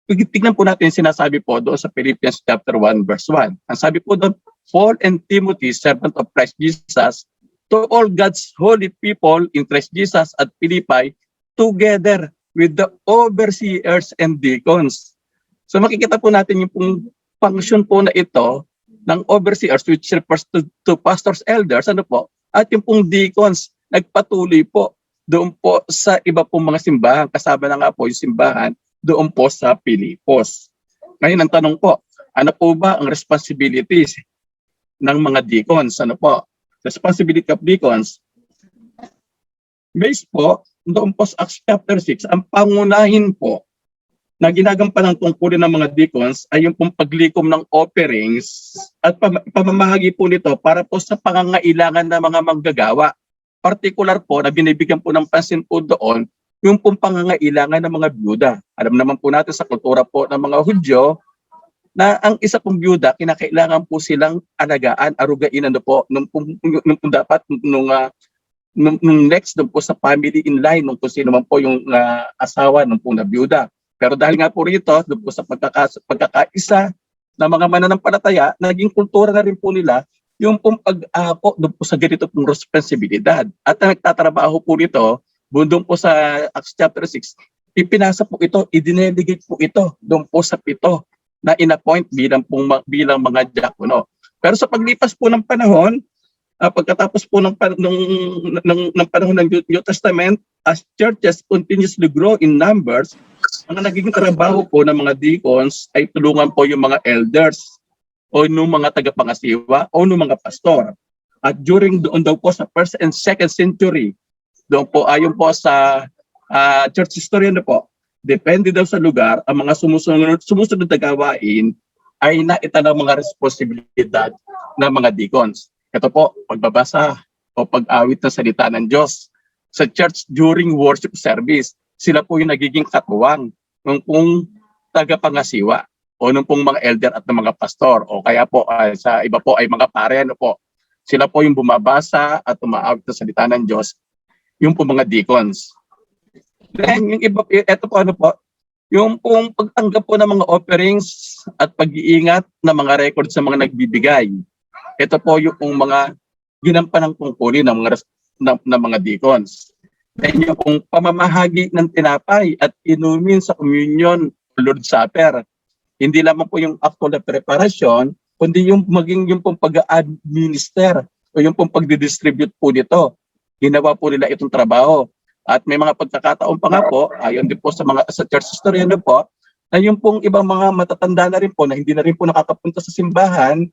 Tignan po natin yung sinasabi po doon sa Philippians chapter 1 verse 1. Ang sabi po doon, Paul and Timothy, servant of Christ Jesus, to all God's holy people in Christ Jesus at Philippi, together with the overseers and deacons. So makikita po natin yung pong function po na ito ng overseers, which refers to pastors, elders, at yung pong deacons, nagpatuloy po doon po sa iba pong mga simbahan. Kasama na nga po yung simbahan doon po sa Pilipos. Ngayon ang tanong po, ano po ba ang responsibilities ng mga deacons? Responsibility of deacons based po doon po sa Acts chapter 6, ang pangunahin po na ginagampanan ng tungkulin ng mga deacons ay yung pong paglikom ng offerings at pamamahagi po nito para po sa pangangailangan ng mga manggagawa. Particular po na binibigyan po ng pansin po doon yung pong pangangailangan ng mga byuda. Alam naman po natin sa kultura po ng mga Hudyo na ang isa pong byuda, kinakailangan po silang alagaan, arugain po, nung dapat, nung next doon po sa family in line, nung po sino man po yung asawa nung po na byuda. Pero dahil nga po rito, doon po sa pagkakaisa ng mga mananampalataya, naging kultura na rin po nila yung pong pag-ako doon po sa ganito pong responsibilidad. At ang nagtatrabaho po nito, doon po sa Acts chapter 6, ipinasa po ito, idinelegate po ito doon po sa 7 na inappoint bilang mga diakono. Pero sa paglipas po ng panahon, pagkatapos po ng panahon ng New Testament, as churches continuously grow in numbers, ang nagiging trabaho po ng mga deacons ay tulungan po yung mga elders o yung mga tagapangasiwa o yung mga pastor. At during doon daw po sa 1st and 2nd century, doon po ayon po sa church historian na po, depende daw sa lugar, ang mga sumusunod na gawain ay naitala mga responsibilidad ng mga deacons. Ito po, pagbabasa o pag-awit ng salita ng Diyos. Sa church during worship service, sila po yung nagiging katuwang ng pong tagapangasiwa o ng pong mga elder at ng mga pastor. O kaya po, sa iba po ay mga pare, po. Sila po yung bumabasa at umaawit ng salita ng Diyos, yung po mga deacons. Then, yung iba, ito po yung pong pagtanggap po ng mga offerings at pag-iingat ng mga records sa mga nagbibigay. Ito po yung mga ginampanang tungkulin ng mga deacons. Then yung pong pamamahagi ng tinapay at inumin sa communion, Lord's Supper. Hindi lamang po yung actual na preparasyon, kundi yung maging yung pong pag-administer o yung pong pag-distribute po nito. Ginawa po nila itong trabaho. At may mga pagkakataon pa nga po, ayon din po sa church historian po, na yung pong ibang mga matatanda na rin po na hindi na rin po nakakapunta sa simbahan,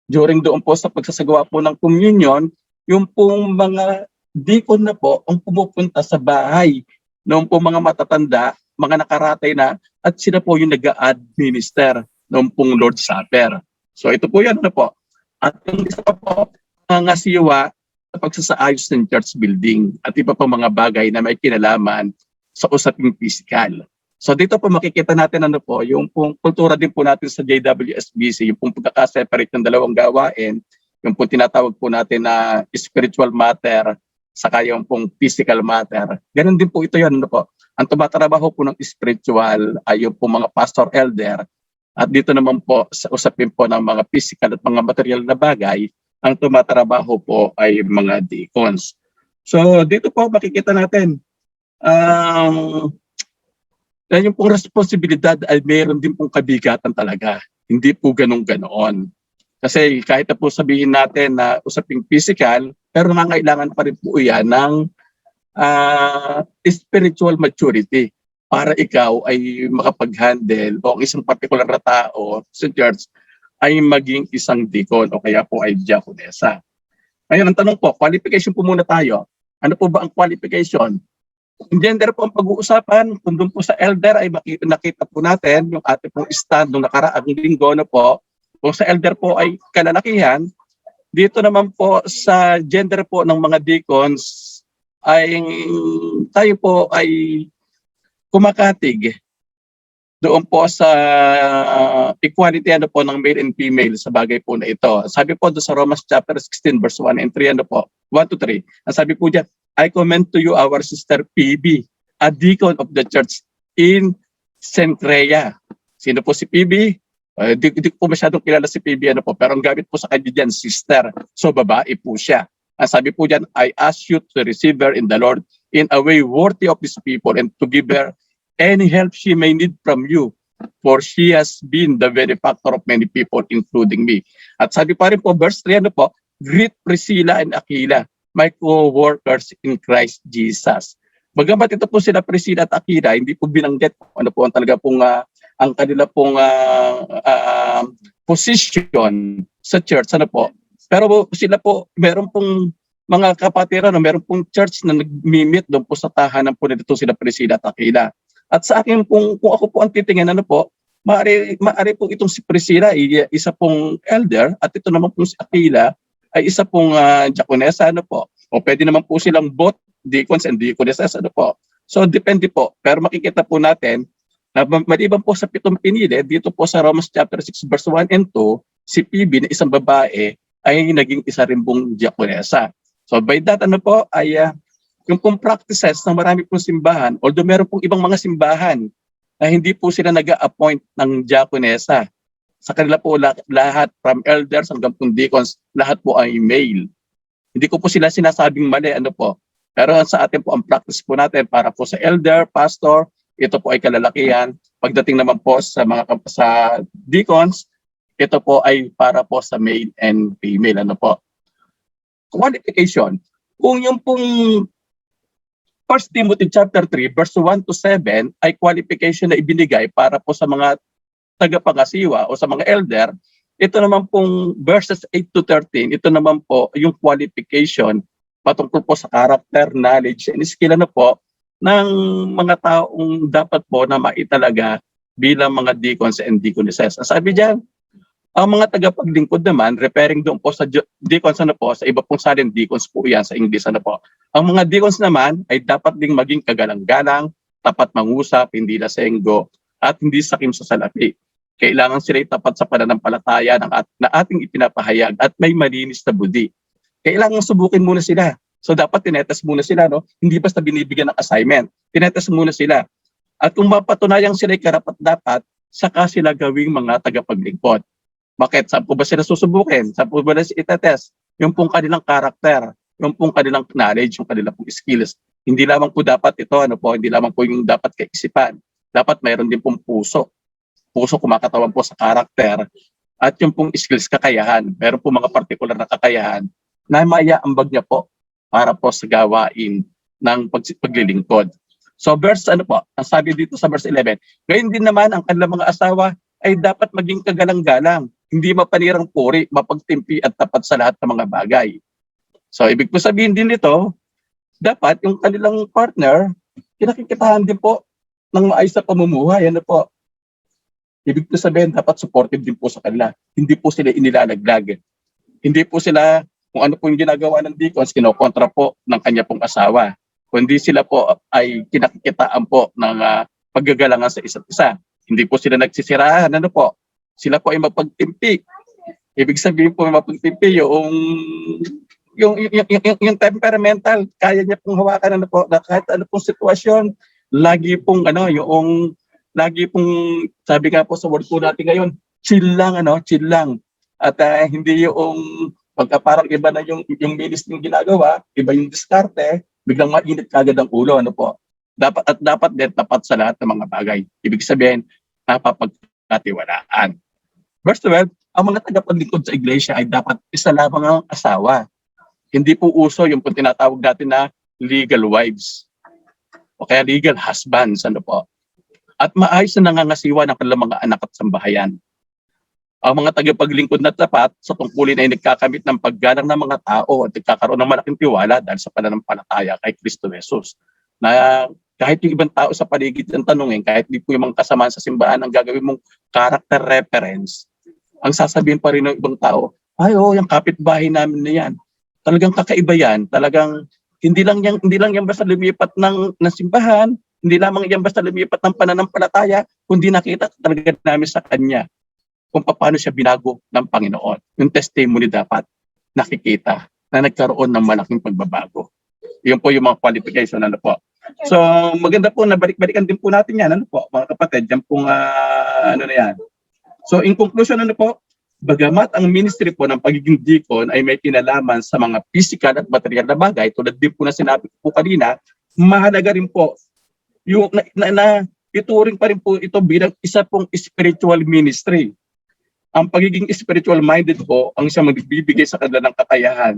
during doon po sa pagsasagawa po ng communion, yung pong mga deacon na po ang pumupunta sa bahay noong po mga matatanda, mga nakaratay na, at sila po yung nag-administer noong pong Lord's Supper. So ito po yan po. At yung isa pa po, ngasiwa sa pagsasaayos ng church building at iba pa mga bagay na may kinalaman sa usaping physical. So dito po makikita natin yung pong kultura din po natin sa JWSBC, yung pong pagkakaseparate ng dalawang gawain, yung pong tinatawag po natin na spiritual matter, saka yung pong physical matter. Ganun din po ito yan. Ang tumatrabaho po ng spiritual ay yung pong mga pastor elder, at dito naman po sa usapin po ng mga physical at mga material na bagay, ang tumatrabaho po ay mga deacons. So dito po makikita natin, yung pong responsibilidad ay mayroon din pong kabigatan talaga. Hindi po ganun-ganoon. Kasi kahit na po sabihin natin na usaping physical, pero nangangailangan pa rin po yan ng spiritual maturity para ikaw ay makapag-handle o ang isang particular na tao sa church ay maging isang deacon o kaya po ay diakonesa. Ngayon, ang tanong po, qualification po muna tayo. Ano po ba ang qualification? Yung gender po ang pag-uusapan. Kung doon po sa elder ay nakita po natin yung ating pong stand nung nakaraang linggo po. Kung sa elder po ay kalalakihan, dito naman po sa gender po ng mga deacons ay tayo po ay kumakatig doon po sa equality po ng male and female sa bagay po na ito. Sabi po doon sa Romans chapter 16 verse 1 and 3 po, 1 to 3. Ang sabi po diyan, I commend to you our sister Phoebe, a deacon of the church in Cenchrea. Sino po si Phoebe? Di ko masyadong kilala si Phoebe pero ang gamit po sa kanya diyan sister. So babae po siya. Ang sabi po diyan, I ask you to receive her in the Lord in a way worthy of these people and to give her any help she may need from you, for she has been the benefactor of many people, including me. At sabi pa rin po, verse 3, greet Priscilla and Aquila, my co-workers in Christ Jesus. Bagamat ito po sila Priscilla at Aquila, hindi po binanggit ano po ang talaga pong ang kanila pong position sa church, Pero sila po, meron pong mga kapatiran, no, meron pong church na nag-meet doon po sa tahanan po nito sila Priscilla at Aquila. At sa akin kung ako po ang titingnan, ano po, maari po itong si Priscilla ay isa pong elder at ito naman po si Aquila ay isa pong diakonesa, ano po. O pwede naman po silang both deacons and deaconesses, ano po. So depende po. Pero makikita po natin na maliban po sa 7 pinili, dito po sa Romans chapter 6 verse 1 and 2, si Phoebe na isang babae ay naging isa rin pong diakonesa. So by that, ano po, ay yung pong practices ng marami pong simbahan, although meron pong ibang mga simbahan na hindi po sila nag-a-appoint ng diakonesa. Sa kanila po lahat, from elders hanggang pong deacons, lahat po ay male. Hindi ko po sila sinasabing mali, ano po. Pero sa atin po, ang practice po natin para po sa elder, pastor, ito po ay kalalakihan. Pagdating naman po sa sa deacons, ito po ay para po sa male and female, ano po. Qualification. Kung yung pong 1 Timothy chapter 3 verse 1 to 7 ay qualification na ibinigay para po sa mga tagapangasiwa o sa mga elder, ito naman pong verses 8 to 13, ito naman po yung qualification patungkol po sa character, knowledge, and skill na po ng mga taong dapat po na maitalaga bilang mga deacons and deaconesses. Sabi diyan, ang mga tagapaglingkod naman, referring doon po sa deacons, ano po, sa iba pong salin, deacons po yan sa English, ano po. Ang mga deacons naman ay dapat ding maging kagalang-galang, tapat mangusap, hindi lasenggo, at hindi sakim sa salapi. Kailangan sila tapat sa pananampalataya na ating ipinapahayag at may malinis na budi. Kailangan subukin muna sila. So dapat tinetest muna sila, no? Hindi basta binibigyan ng assignment. Tinetest muna sila. At kung mapatunayang sila ay karapat-dapat, saka sila gawing mga tagapaglingkod. Bakit? Saan po ba sila susubukin? Saan po ba sila itetest? Yung pong kanilang karakter, yung pong kanilang knowledge, yung kanilang pong skills. Hindi lamang po dapat ito, ano po, hindi lamang po yung dapat kaisipan. Dapat mayroon din pong puso. Puso kumakatawan po sa karakter at yung pong skills, kakayahan. Meron po mga particular na kakayahan na maiaambag niya po para po sa gawain ng paglilingkod. So verse ano po, ang sabi dito sa verse 11, gayon din naman ang kanilang mga asawa ay dapat maging kagalang-galang, hindi mapanirang puri, mapagtimpi at tapat sa lahat ng mga bagay. So ibig po sabihin din nito, dapat yung kanilang partner, kinakikitahan din po ng maayos na pamumuhay. Ano po? Ibig po sabihin, dapat supportive din po sa kanila. Hindi po sila inilalaglag. Hindi po sila, kung ano po yung ginagawa ng deacons, kinokontra po ng kanya pong asawa. Kundi sila po ay kinakikitaan po ng paggagalangan sa isa't isa. Hindi po sila nagsisiraan. Ano po? Sila po ay mapagtimpi. Ibig sabihin po mapagtimpi yung temperamental, kaya niya pong hawakan, ano po, na kahit ano pong sitwasyon, lagi pong sabi nga po sa word po natin ngayon, chill lang. At hindi yung pagka parang iba na yung ministry yung ginagawa, iba yung diskarte, biglang mainit kagad ang ulo, ano po. Dapat din tapat sa lahat ng mga bagay. Ibig sabihin, napapagkatiwalaan. Verse 12, ang mga tagapaglingkod sa iglesia ay dapat isa lamang ang asawa. Hindi po uso yung tinatawag natin na legal wives o kaya legal husbands, ano po. At maayos na nangangasiwa ng kanilang mga anak at sambahayan. Ang mga tagapaglingkod na tapat sa tungkulin ay nagkakamit ng paggalang ng mga tao at nagkakaroon ng malaking tiwala dahil sa pananampalataya kay Kristo Jesus. Na kahit yung ibang tao sa paligid ng tanungin, kahit di po yung mga kasamaan sa simbahan ang gagawin mong character reference, ang sasabihin pa rin ng ibang tao, ay yung kapitbahay namin na yan. Talagang kakaiba yan. Talagang hindi lang yan basta lumipat ng simbahan, hindi lamang yan basta lumipat ng pananampalataya, kundi nakita talaga namin sa kanya kung paano siya binago ng Panginoon. Yung testimony dapat nakikita na nagkaroon ng malaking pagbabago. Yun po yung mga qualification, ano po. So maganda po na balik-balikan din po natin yan, ano po, mga kapatid, yan pong ano na yan. So in conclusion, ano po, bagamat ang ministry po ng pagiging deacon ay may kinalaman sa mga physical at material na bagay, tulad din po na sinabi ko po kanina, mahalaga rin po yung ituring pa rin po ito bilang isa pong spiritual ministry. Ang pagiging spiritual minded po ang siyang magbibigay sa kanila ng kakayahan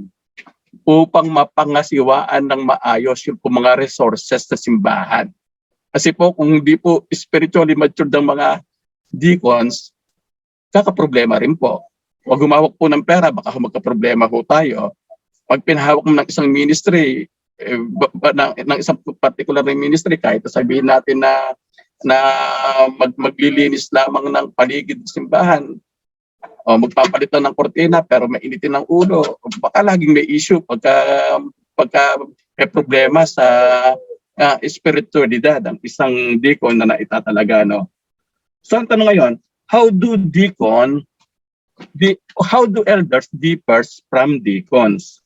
upang mapangasiwaan ng maayos yung po mga resources sa simbahan. Kasi po kung hindi po spiritually matured ng mga deacons, kakaproblema rin po. Huwag humawak po ng pera, baka magkaproblema po tayo. Pag pinahawak mo ng isang ministry, ng isang particular na ministry, kahit sabihin natin na maglilinis lamang ng paligid ng simbahan, o magpapalitan ng kortina pero mainitin ng ulo, baka laging may issue pagka may problema sa espiritualidad ang isang deacon na naitatalaga, no? So ang tanong ngayon, how do elders differs from deacons?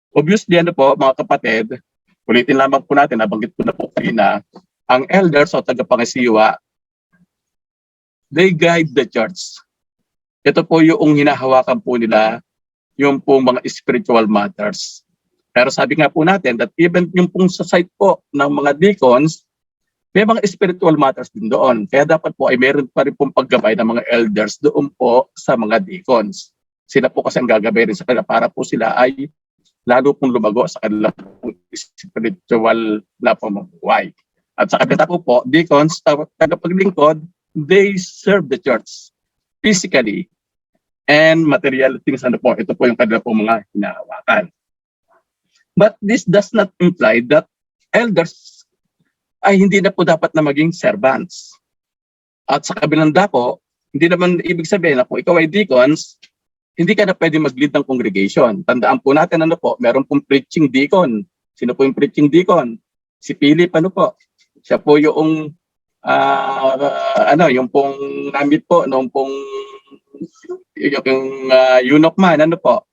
Obviously, ano po, mga kapatid, ulitin lamang po natin, nabanggit ko na po kanina, ang elders o tagapangasiwa, they guide the church. Ito po yung hinahawakan po nila, yung po mga spiritual matters. Pero sabi nga po natin that even yung pong sa side po ng mga deacons, may mga spiritual matters din doon. Kaya dapat po ay meron pa rin pong paggabay ng mga elders doon po sa mga deacons. Sila po kasi ang gagabay rin sa kanila para po sila ay lalo pong lumago sa kanilang spiritual na pamumuhay. At sa kabila po, deacons, tagapaglingkod, they serve the church physically and material things. Ano po, ito po yung kanila po mga hinahawakan. But this does not imply that elders ay hindi na po dapat na maging servants. At sa kabilang dako, hindi naman ibig sabihin na kung ikaw ay deacons, hindi ka na pwede mag-lead ng congregation. Tandaan po natin, ano po, meron pong preaching deacon. Sino po yung preaching deacon? Si Philip, ano po? Siya po yung yung pong namit po noong pong yung eunuch man, ano po?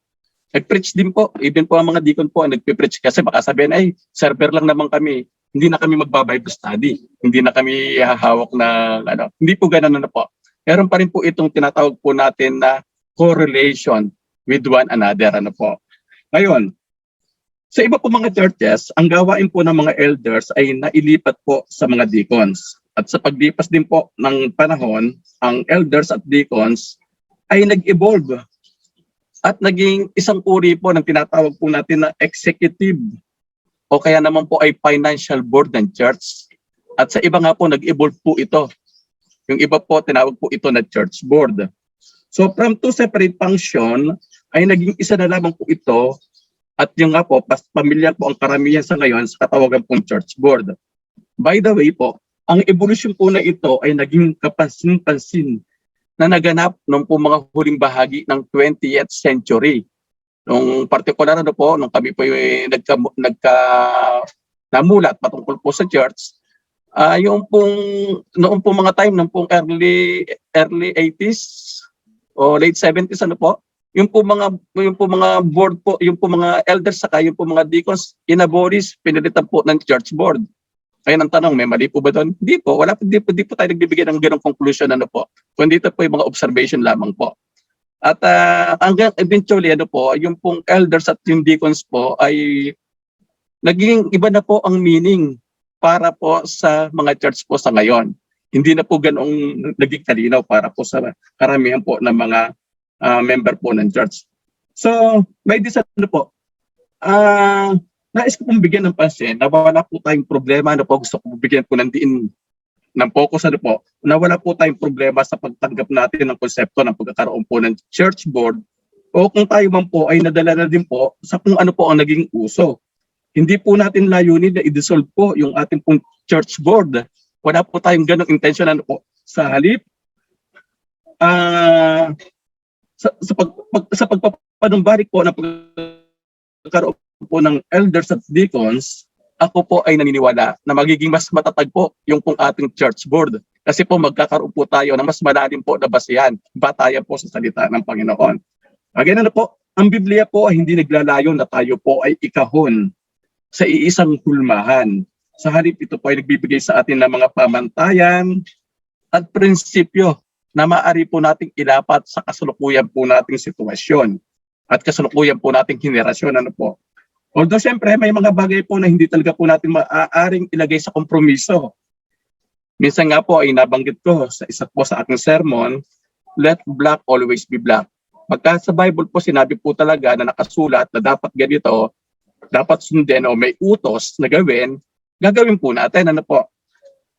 Nag-preach din po. Even po ang mga deacon po nagpe-preach kasi baka sabihin ay server lang naman kami. Hindi na kami magba-Bible study. Hindi na kami hahawak na Hindi po ganoon na po. Meron pa rin po itong tinatawag po natin na correlation with one another, ano po. Ngayon, sa iba po mga churches, ang gawain po ng mga elders ay nailipat po sa mga deacons. At sa paglipas din po ng panahon, ang elders at deacons ay nag-evolve at naging isang uri po ng tinatawag po natin na executive o kaya naman po ay financial board ng church. At sa iba nga po, nag-evolve po ito. Yung iba po, tinawag po ito na church board. So from two separate function, ay naging isa na lamang po ito. At yung nga po, pamilyar po ang karamihan sa ngayon sa katawagan pong church board. By the way po, ang evolution po na ito ay naging kapansin-pansin na naganap noong po mga huling bahagi ng 20th century. Nung partikular nung kami po yung namulat patungkol po sa church, yung pong noong po mga time ng pong early 80s o late 70s yung po mga board po, yung po mga elders saka yung po mga deacons inabolish, pinilitan po ng church board. Kaya ang tanong, may mali po ba doon? Hindi po, di po tayo nagbibigay ng ganong conclusion kundi ito po yung mga observation lamang po. At hanggang eventually yung pong elders at yung deacons po ay naging iba na po ang meaning para po sa mga church po sa ngayon. Hindi na po ganoong naging kalinaw para po sa karamihan po ng mga member po ng church. So, may this nais ko pong bigyan ng pansin na wala po tayong problema gusto ko bigyan po ng diin ng focus na wala po tayong problema sa pagtanggap natin ng konsepto ng pagkakaroon po ng church board o kung tayo man po ay nadala na din po sa kung ano po ang naging uso. Hindi po natin layunin na i-dissolve po yung ating pong church board. Wala po tayong ganong intention sa halip. Sa pagpapanumbalik po na pagkakaroon po ng elders at deacons, ako po ay naniniwala na magiging mas matatag po yung pong ating church board. Kasi po magkakaroon po tayo ng mas malalim po na basihan, batayan po sa salita ng Panginoon. Again, ang Biblia po ay hindi naglalayo na tayo po ay ikahon sa iisang hulmahan. Sa halip ito po ay nagbibigay sa atin ng mga pamantayan at prinsipyo na maaari po nating ilapat sa kasalukuyan po nating sitwasyon at kasalukuyan po nating henerasyon. Although siyempre may mga bagay po na hindi talaga po natin maaaring ilagay sa kompromiso. Minsan nga po ay nabanggit ko sa isa po sa aking sermon, let black always be black. Pagka sa Bible po sinabi po talaga na nakasulat na dapat ganito, dapat sundin o may utos na gagawin po natin.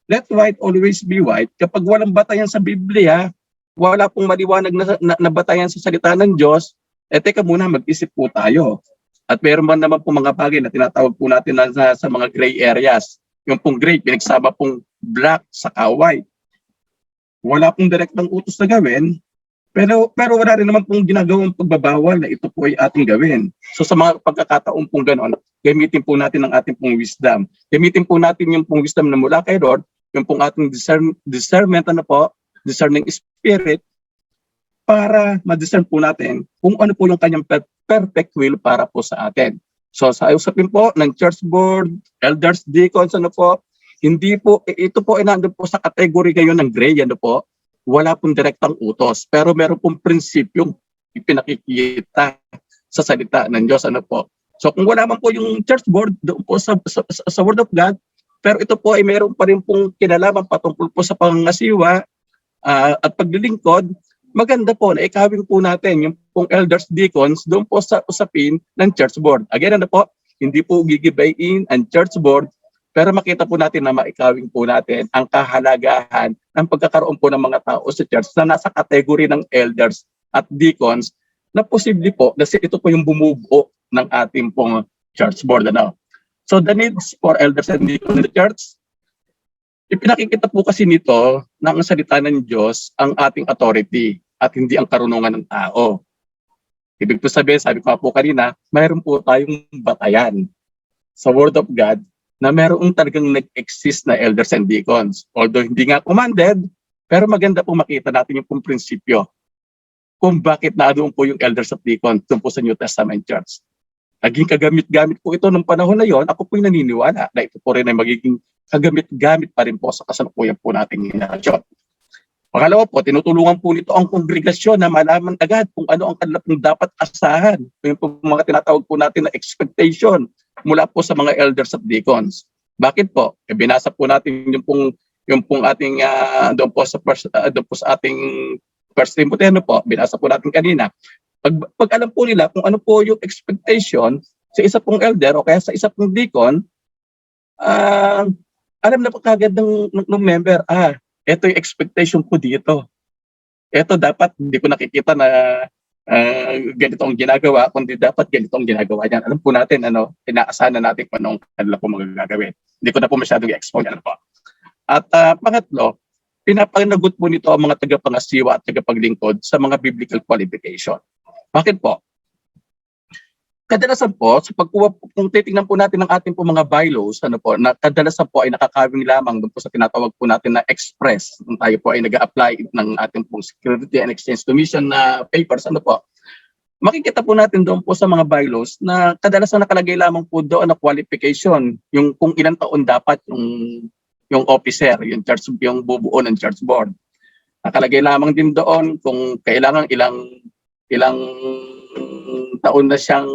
Let white always be white. Kapag walang batayan sa Biblia, wala pong maliwanag na batayan sa salita ng Diyos, teka muna, mag-isip po tayo. At mayroon man naman po mga bagay na tinatawag po natin na sa mga gray areas. Yung pong gray, pinagsama pong black sa white. Wala pong direktang utos na gawin, pero wala rin naman pong ginagawang pagbabawal na ito po ay ating gawin. So sa mga pagkakataon pong ganoon, gamitin po natin ang ating pong wisdom. Gamitin po natin yung pong wisdom na mula kay Lord, yung pong ating discernment, discerning spirit, para ma-discern po natin kung ano po yung kanyang perfect will para po sa atin. So sa usapin po ng church board, elders, deacons, hindi po, ito po ay nandun po sa category ngayon ng gray, wala pong direktang utos, pero meron pong prinsipyong ipinakikita sa salita ng Diyos, So kung wala man po yung church board doon po sa Word of God, pero ito po ay meron pa rin pong kinalaman patungkol po sa pangangasiwa at paglilingkod, maganda po na ikawin po natin yung pong elders, deacons doon po sa usapin ng church board. Again, hindi po gigibayin ang church board, pero makita po natin na maikawin po natin ang kahalagahan ng pagkakaroon po ng mga tao sa church na nasa kategory ng elders at deacons na posible po kasi ito po yung bumubuo ng ating pong church board. So the needs for elders and deacons in the church, ipinakikita po kasi nito na ang salita ng Diyos ang ating authority at hindi ang karunungan ng tao. Ibig po sabihin, sabi ko po kanina, mayroon po tayong batayan sa Word of God na mayroong talagang nag-exist na elders and deacons. Although hindi nga commanded, pero maganda po makita natin yung pong prinsipyo kung bakit nadoon po yung elders at deacons doon po sa New Testament Church. Naging kagamit-gamit po ito nung panahon na yon. Ako po yung naniniwala na ito po rin ay magiging kagamit-gamit pa rin po sa kasalukuyan po nating henerasyon. Pangalawa po, tinutulungan po nito ang kongregasyon na malaman agad kung ano ang kanilang dapat asahan. Yung po mga tinatawag po natin na expectation mula po sa mga elders at deacons. Bakit po? Binasa po natin yung pong ating doon po sa ating First Timothy binasa po natin kanina. Pag alam po nila kung ano po yung expectation sa isa pong elder o kaya sa isa pong deacon, alam na po kagad ng member, ito yung expectation ko dito. Ito dapat, hindi ko nakikita na ganito ang ginagawa, kundi dapat ganito ang ginagawa niyan. Alam po natin, inaasahan na natin kung anong kanila po magagawin. Hindi ko na po masyadong i-expose. At pangatlo, pinapanagot po nito ang mga tagapangasiwa at tagapaglingkod sa mga biblical qualification. Bakit po? Kadalasan po, kung titingnan po natin ang ating po mga bylaws, na kadalasan po ay nakakawing lamang doon po sa tinatawag po natin na express. Kung tayo po ay nag-a-apply ng ating pong Security and Exchange Commission na papers, makikita po natin doon po sa mga bylaws na kadalasan nakalagay lamang po doon na qualification, yung kung ilang taon dapat yung officer, yung bubuo ng church board. Nakalagay lamang din doon kung kailangan ilang taon na siyang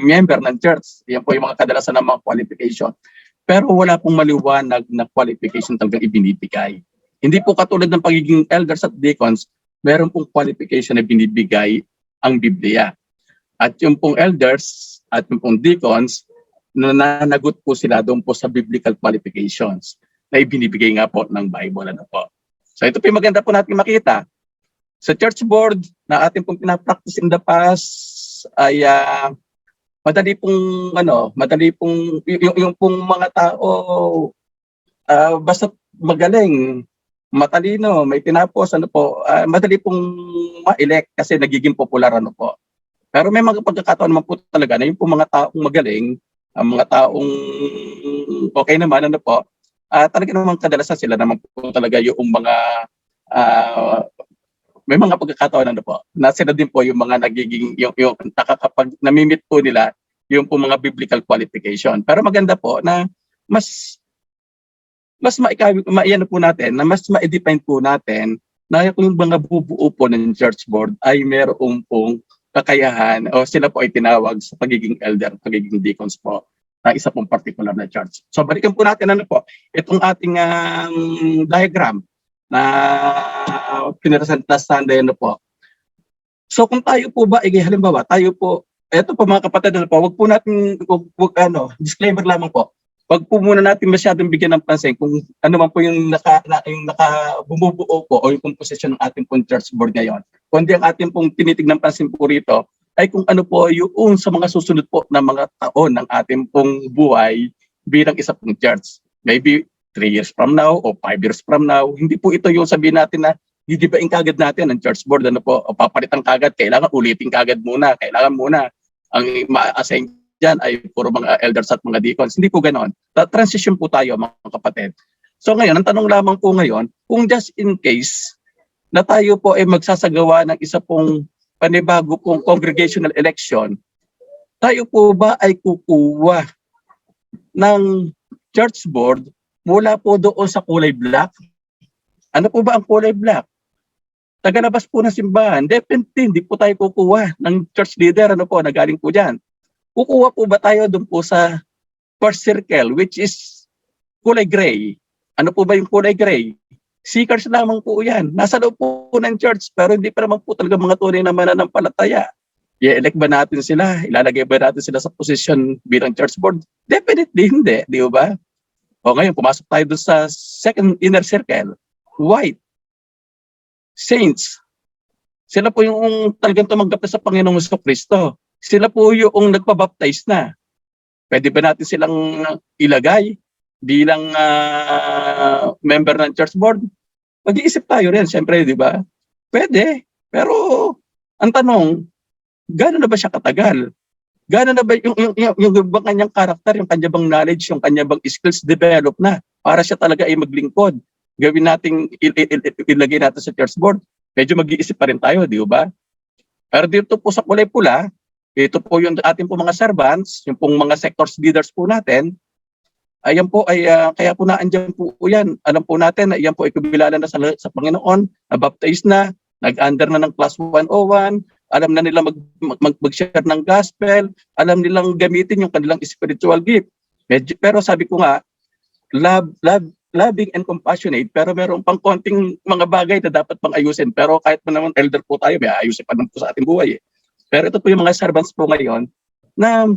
member ng church. Yan po yung mga kadalasan ng mga qualification. Pero wala pong maliwanag na qualification talagang ibinibigay. Hindi po katulad ng pagiging elders at deacons, meron pong qualification na binibigay ang Biblia. At yung pong elders at yung pong deacons, nananagot po sila doon po sa biblical qualifications na ibinibigay nga po ng Bible. So ito po yung maganda po natin makita. Sa church board na ating pong pinapractice in the past ay madali pong yung pong mga tao basta magaling, matalino, may tinapos, madali pong ma-elect kasi nagiging popular po. Pero may mga pagkakataon naman po talaga na yung pong mga taong magaling, ang mga taong okay naman, talaga naman kadalasan sila naman po talaga yung mga may mga pagkakataon na sila din po yung mga nagiging yung nakakapag namimit po nila yung po mga biblical qualification. Pero maganda po na mas maiyan po natin, na mas ma-define po natin na yung mga bubuo po ng church board ay mayroong pong kakayahan o sila po ay tinawag sa pagiging elder, pagiging deacons po na isa pong particular na church. So balikan po natin itong ating diagram na pinresentasyon din po. So kung tayo po ba, halimbawa, tayo po, eto po mga kapatid, wag po natin, disclaimer lamang po. Wag po muna natin masyadong bigyan ng pansin kung ano man po yung bumubuo po o yung composition ng ating pong church board ngayon. Kundi ang ating pong tinitignan pansin po rito, ay kung ano po yung sa mga susunod po na mga taon ng ating pong buhay bilang isa pong church. Maybe 3 years from now o 5 years from now, hindi po ito yung sabihin natin na didibain kagad natin ang church board, ano po, o papalitan kagad, kailangan ulitin kagad muna, kailangan muna ang ma-assign dyan ay puro mga elders at mga deacons. Hindi po ganon. Transition po tayo mga kapatid. So ngayon, ang tanong lamang po ngayon, kung just in case na tayo po ay magsasagawa ng isa pong panibago pong congregational election, tayo po ba ay kukuha ng church board mula po doon sa kulay black? Ano po ba ang kulay black? Tagalabas po ng simbahan. Definitely, hindi po tayo kukuha ng church leader, ano po, na galing po dyan. Kukuha po ba tayo doon po sa first circle, which is kulay gray? Ano po ba yung kulay gray? Seekers lamang po yan. Nasa loob po ng church, pero hindi pa naman po talaga mga tunay na mananampalataya. I-elect ba natin sila? Ilalagay ba natin sila sa position bilang church board? Definitely hindi, di ba? O ngayon, pumasok tayo doon sa second inner circle. White. Saints. Sila po yung talagang tumanggap na sa Panginoong Jesucristo. Sila po yung nagpabaptize na. Pwede ba natin silang ilagay bilang member ng church board? Mag-iisip tayo rin, siyempre, di ba? Pwede. Pero, ang tanong, gano'n na ba siya katagal? Gano'n na ba yung bang kanyang karakter, yung kanya bang knowledge, yung kanya bang skills develop na para siya talaga ay maglingkod? Gawin natin, ilagay natin sa church board. Medyo mag-iisip pa rin tayo, di ba? Pero dito po sa kulay pula, ito po yung ating po mga servants, yung pong mga sectors leaders po natin, ayan po ay kaya po naandyan po yan. Alam po natin na iyan po ay kumilala na sa Panginoon, na-baptize na, nag-under na ng class 101, alam na nila mag-share ng gospel, alam nilang gamitin yung kanilang spiritual gift. Pero sabi ko nga, loving and compassionate, pero meron pang konting mga bagay na dapat pang ayusin. Pero kahit pa naman elder po tayo, may ayusin pa naman po sa ating buhay. Pero ito po yung mga servants po ngayon na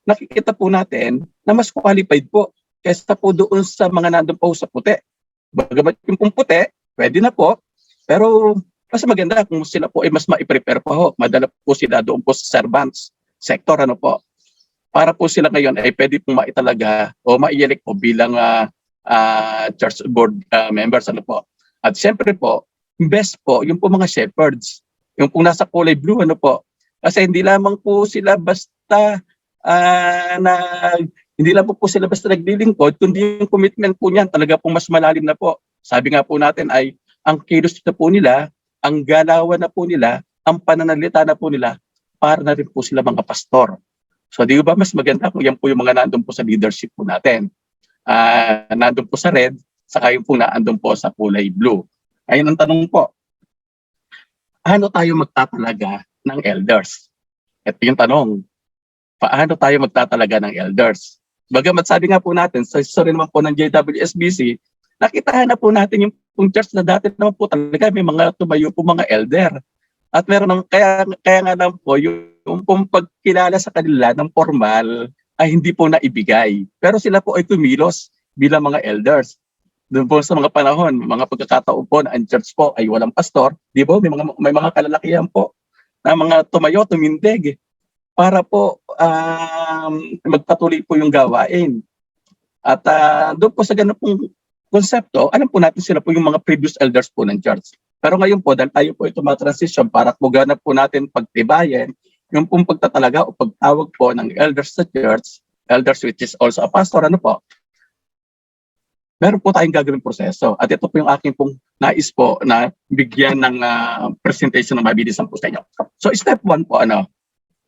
nakikita po natin na mas qualified po kaysa po doon sa mga nandun po sa puti. Bagamat yung pong puti, pwede na po, pero mas maganda kung sila po ay mas ma-prepare pa ho. Madala po sila doon po sa servants sector, ano po. Para po sila ngayon ay pwede pong maitalaga o maielect po bilang church board members, ano po. At siyempre po, best po yung po mga shepherds, yung po nasa kulay blue, ano po. Kasi hindi lamang po sila basta hindi lang po sila basta naglilingkod, kundi yung commitment po niyan talaga pong mas malalim na po. Sabi nga po natin ay ang kilos na po nila, ang galawan na po nila, ang pananalita na po nila, para na rin po sila mga pastor. So di ba mas maganda kung yan po yung mga nandun po sa leadership po natin. Nandun po sa red, saka yung po naandun po sa kulay blue. Ayun ang tanong po, ano tayo magtatalaga ng elders? Ito yung tanong, paano tayo magtatalaga ng elders? Bagamat sabi nga po natin, sa history naman po ng JWSBC, nakitahan na po natin yung church na dati naman po talaga may mga tumayo po mga elder. At meron ng, kaya nga lang po, yung pong pagkilala sa kanila ng formal ay hindi po naibigay. Pero sila po ay tumilos bilang mga elders. Doon po sa mga panahon, mga pagkakataon po na ang church po ay walang pastor, di ba? May mga kalalakihan po na mga tumayo, tumindig para po magpatuloy po yung gawain. At doon po sa ganun pong konsepto, alam po natin sila po yung mga previous elders po ng church. Pero ngayon po, dahil tayo po ito transition para po ganap po natin pagtibayan, yung pong pagtatalaga o pagtawag po ng elders sa church, elders which is also a pastor, ano po, meron po tayong gagawing proseso. At ito po yung aking pong nais po na bigyan ng presentation ng mabilisan po sa inyo. So step 1 po,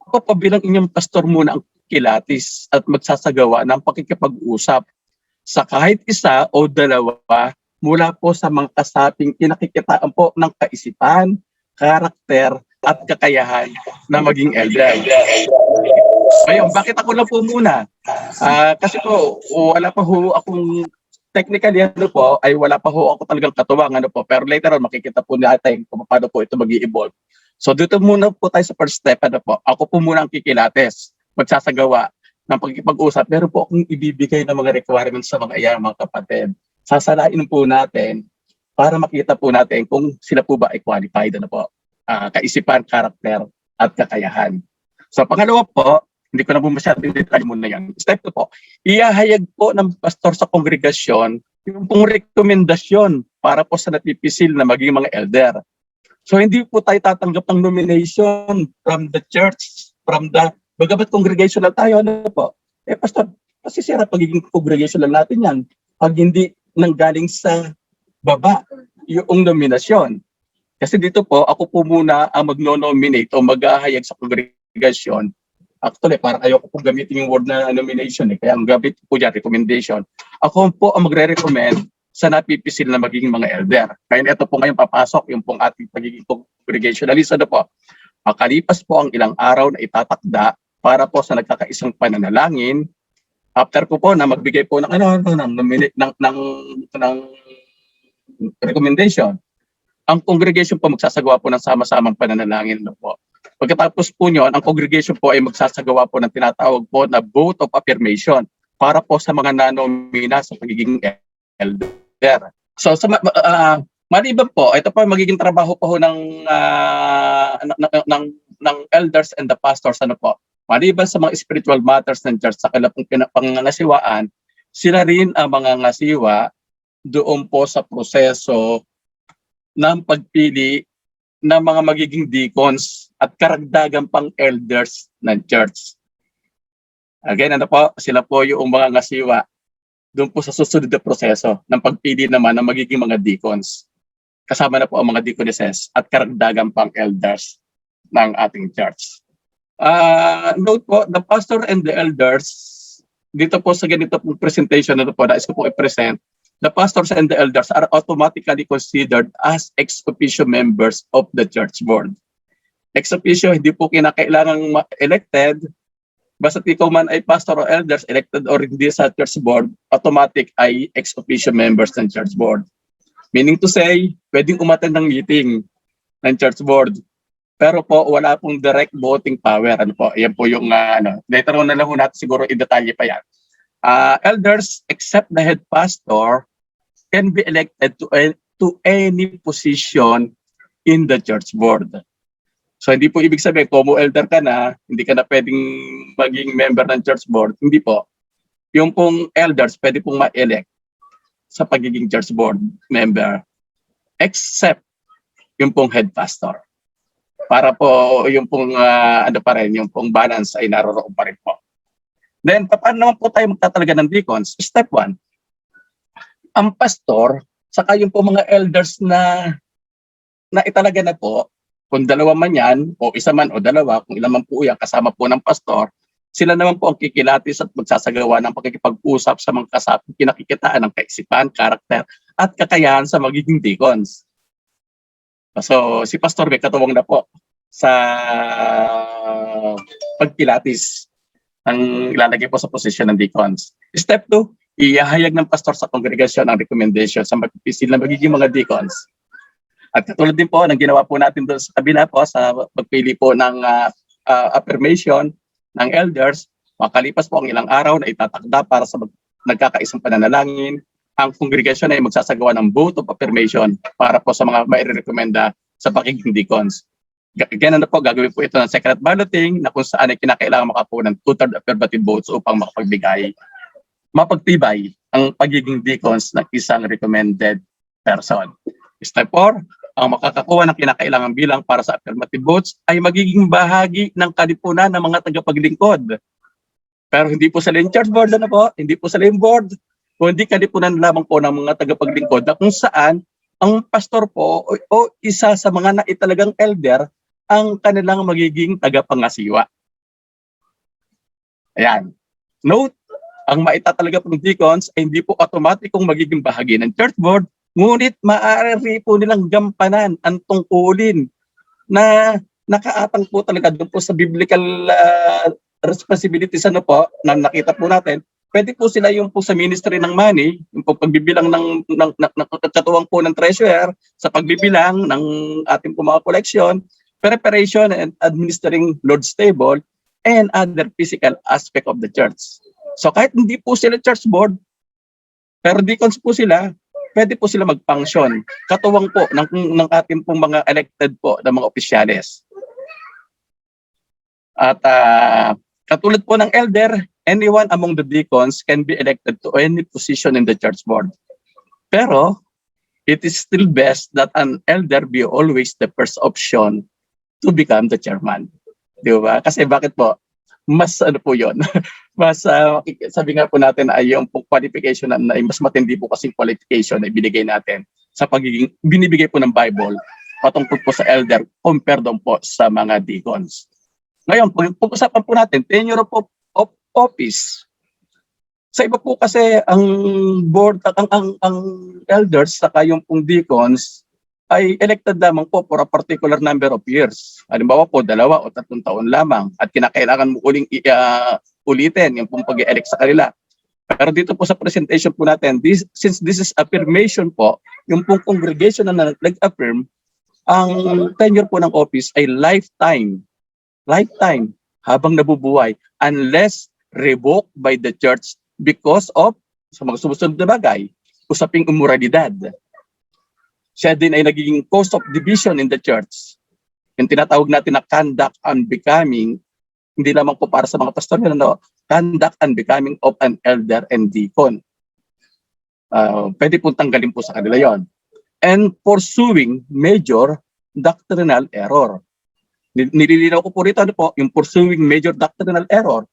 ako po bilang inyong pastor muna ang kilatis at magsasagawa ng pakikipag-usap sa kahit isa o dalawa mula po sa mga kasaping pinakikitaan po ng kaisipan, karakter at kakayahan na maging elder. Ngayon, bakit ako na po muna? Kasi po, wala pa ho akong technically ay wala pa ho ako talagang katuwang pero later on makikita po natin kung paano po ito mag-i-evolve. So dito muna po tayo sa first step, ako po muna ang kikilates, magsasagawa ng pagkikipag-usap. Meron po akong ibibigay ng mga requirements sa mga mga kapatid. Sasalain po natin para makita po natin kung sila po ba ay qualified, kaisipan, karakter, at kakayahan. So pangalawa po, hindi ko na po masyadong detalye muna yan. Step 2 po, iahayag po ng pastor sa kongregasyon yung pong rekomendasyon para po sa napipisil na maging mga elder. So hindi po tayo tatanggap ng nomination from the church, bagamat congregation lang tayo, ano po? Pastor, masisira pagiging congregation lang natin yan pag hindi nanggaling sa baba yung nominasyon. Kasi dito po, ako po muna ang magno-nominate o mag-ahayag sa congregation. Actually, parang ayoko po gamitin yung word na nomination kaya ang gamit po dyan, recommendation. Ako po ang magre-recommend sa napipisil na magiging mga elder. Kaya ito po ngayon papasok yung pong ating pagiging congregationalist. Ano po? Makalipas po ang ilang araw na itatakda para po sa nagkakaisang pananalangin. After po na magbigay po ng recommendation, ang congregation po magsasagawa po ng sama-samang pananalangin po. Pagkatapos po nyo, ang congregation po ay magsasagawa po ng tinatawag po na vote of affirmation para po sa mga nanomina sa pagiging elder. So maliban po, ito po magiging trabaho po ng elders and the pastors. Ano po? Maliban sa mga spiritual matters ng church sa kanilang pangangasiwaan, sila rin ang mga ngasiwa doon po sa proseso ng pagpili ng mga magiging deacons at karagdagan pang elders ng church. Again, ano po? Sila po yung mga ngasiwa doon po sa susunod na proseso ng pagpili naman ng magiging mga deacons. Kasama na po ang mga deaconesses at karagdagan pang elders ng ating church. Note po, the pastor and the elders, dito po sa ganito pong presentation na ito po, nais ko po i-present, the pastors and the elders are automatically considered as ex officio members of the church board. Ex officio, hindi po kinakailangang elected. Basta ikaw man ay pastor o elders, elected or hindi sa church board, automatic ay ex officio members ng church board. Meaning to say, pwedeng umattend ng meeting ng church board. Pero po, wala pong direct voting power. Ano po? Yan po yung, later on na lang natin siguro i-detalye pa yan. Elders, except the head pastor, can be elected to any position in the church board. So hindi po ibig sabihin, kung elder ka na, hindi ka na pwedeng maging member ng church board. Hindi po. Yung pong elders, pwede pong ma-elect sa pagiging church board member, except yung pong head pastor. Para po yung pong, yung pong balance ay naroroon pa rin po. Then, paano naman po tayo magtatalaga ng deacons? Step 1, ang pastor, saka yung po mga elders na italaga na po, kung dalawa man yan, o isa man o dalawa, kung ilan man po yan, kasama po ng pastor, sila naman po ang kikilatis at magsasagawa ng pakikipag-usap sa mga kasapit, pinakikitaan ng kaisipan, karakter, at kakayahan sa magiging deacons. So, si pastor may katuwang na po sa pagkilatis ang ilalagay po sa posisyon ng deacons. Step 2, ihahayag ng pastor sa kongregasyon ang recommendation sa magpipisil na magiging mga deacons. At katulad din po ng ginawa po natin doon sa kabila po sa pagpili po ng affirmation ng elders, makalipas po ang ilang araw na itatakda para sa nagkakaisang pananalangin, ang kongregasyon ay magsasagawa ng vote of affirmation para po sa mga mairekomenda sa pagiging deacons. Again, ano po, gagawin po ito ng secret balloting na kung saan ay kinakailangan makakuha ng 2/3 affirmative votes upang mapagtibay ang pagiging deacons ng isang recommended person. Step 4, ang makakakuha ng kinakailangan bilang para sa affirmative votes ay magiging bahagi ng kalipunan ng mga tagapaglingkod. Pero hindi po sila yung church board, ano po? Hindi po sila yung board, kundi kalipunan lamang po ng mga tagapaglingkod na kung saan ang pastor po o isa sa mga naitalagang elder ang kanilang magiging tagapangasiwa. Ayan. Note, ang maitatalaga pong deacons ay hindi po automatikong magiging bahagi ng church board, ngunit maaari po nilang gampanan ang tungkulin na nakaatang po talaga doon po sa biblical responsibilities na nakita po natin. Pwede po sila yung po sa ministry ng money, yung po pagbibilang ng katuwang po ng treasurer, sa pagbibilang ng ating po mga collection, preparation and administering Lord's table, and other physical aspect of the church. So kahit hindi po sila church board, pero deacons po sila, pwede po sila mag-function. Katuwang po ng ating pong mga elected po na mga opisyales. At katulad po ng elder, anyone among the deacons can be elected to any position in the church board. Pero, it is still best that an elder be always the first option to become the chairman. Di ba? Kasi bakit po? Mas ano po yun? Mas sabi nga po natin ay yung qualification na mas matindi po kasing qualification na ibinigay natin sa pagiging binibigay po ng Bible patungkol po sa elder compared doon po sa mga deacons. Ngayon, pag-usapan po natin, tenure of office. Sa iba po kasi ang board, ang elders saka yung pong deacons ay elected lamang po for a particular number of years. Halimbawa po, 2 o 3 taon lamang at kinakailangan mo uling ulitin yung pong pag-elect sa kanila. Pero dito po sa presentation po natin, since this is affirmation po, yung pong congregation na nag-affirm, ang tenure po ng office ay lifetime habang nabubuhay unless revoked by the church because of sa mga sumusunod na bagay, usaping umoralidad. Siya din ay naging cause of division in the church. Yung tinatawag natin na conduct unbecoming, hindi lamang po para sa mga pastor, conduct unbecoming of an elder and deacon. Pwede pong tanggalin po sa kanila yon. And pursuing major doctrinal error. Nililinaw ko po rito yung pursuing major doctrinal error.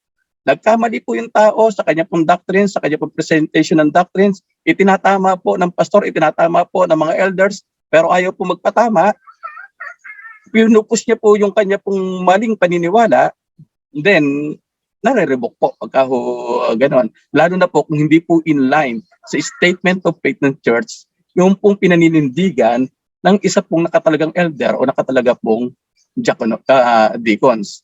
Nagkamali po yung tao sa kanya pong doctrines, sa kanya pong presentation ng doctrines, itinatama po ng pastor, itinatama po ng mga elders, pero ayaw po magpatama. Pinupus niya po yung kanya pong maling paniniwala, then nare-revoke po pagka gano'n. Lalo na po kung hindi po in line sa statement of faith ng church, yung pong pinaninindigan ng isa pong nakatalagang elder o nakatalaga pong deacons.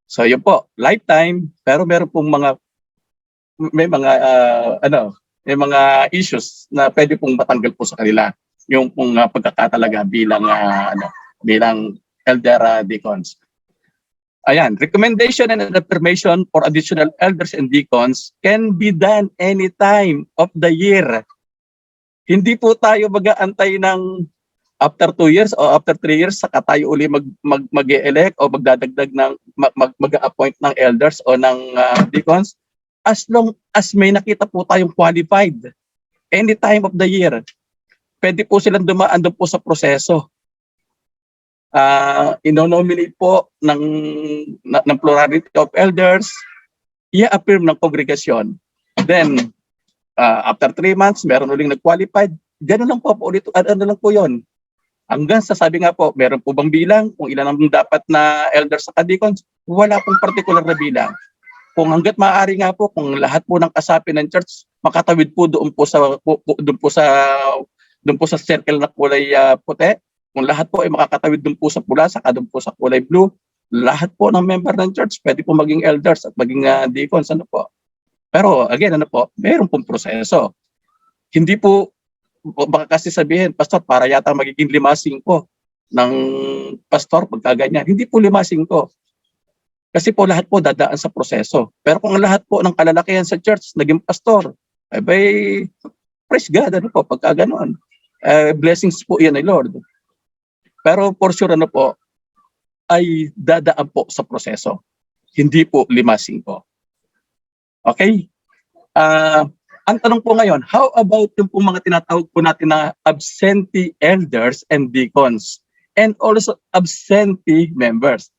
So yun po, lifetime, pero meron pong may mga issues na pwede pong matanggal po sa kanila yung pong pagkakatalaga bilang elder deacons. Ayan, recommendation and affirmation for additional elders and deacons can be done anytime of the year. Hindi po tayo mag-aantay ng after 2 years o after 3 years saka tayo uli mag-elect o magdadagdag ng mag-appoint ng elders o ng deacons, as long as may nakita po tayong qualified any time of the year. Pwede po silang dumaan doon po sa proseso. Ino-nominate po ng plurality of elders, i-affirm ng kongregasyon. Then after 3 months meron uling nag-qualified. Ganun lang po ulit, ano lang po 'yon. Hanggang sa sabi nga po, meron po bang bilang kung ilan ang dapat na elders sa deacons? Wala pong particular na bilang. Kung hangga't maaari nga po, kung lahat po ng kasapin ng church makatawid po doon po sa circle na kulay puti, kung lahat po ay makakatawid doon po sa pula, saka doon po sa kulay blue, lahat po ng member ng church pwede po maging elders at maging deacons, ano po. Pero again, meron pong proseso. Hindi po baka kasi sabihin, pastor, para yata magiging 5-5 ng pastor pagka ganyan. Hindi po 5-5. Kasi po lahat po dadaan sa proseso. Pero kung lahat po ng kalalakihan sa church naging pastor, ay praise God, pagka ganoon. Blessings po yan ay Lord. Pero for sure ay dadaan po sa proseso. Hindi po 5-5. Okay? Ang tanong po ngayon, how about yung po mga tinatawag po natin na absentee elders and deacons and also absentee members?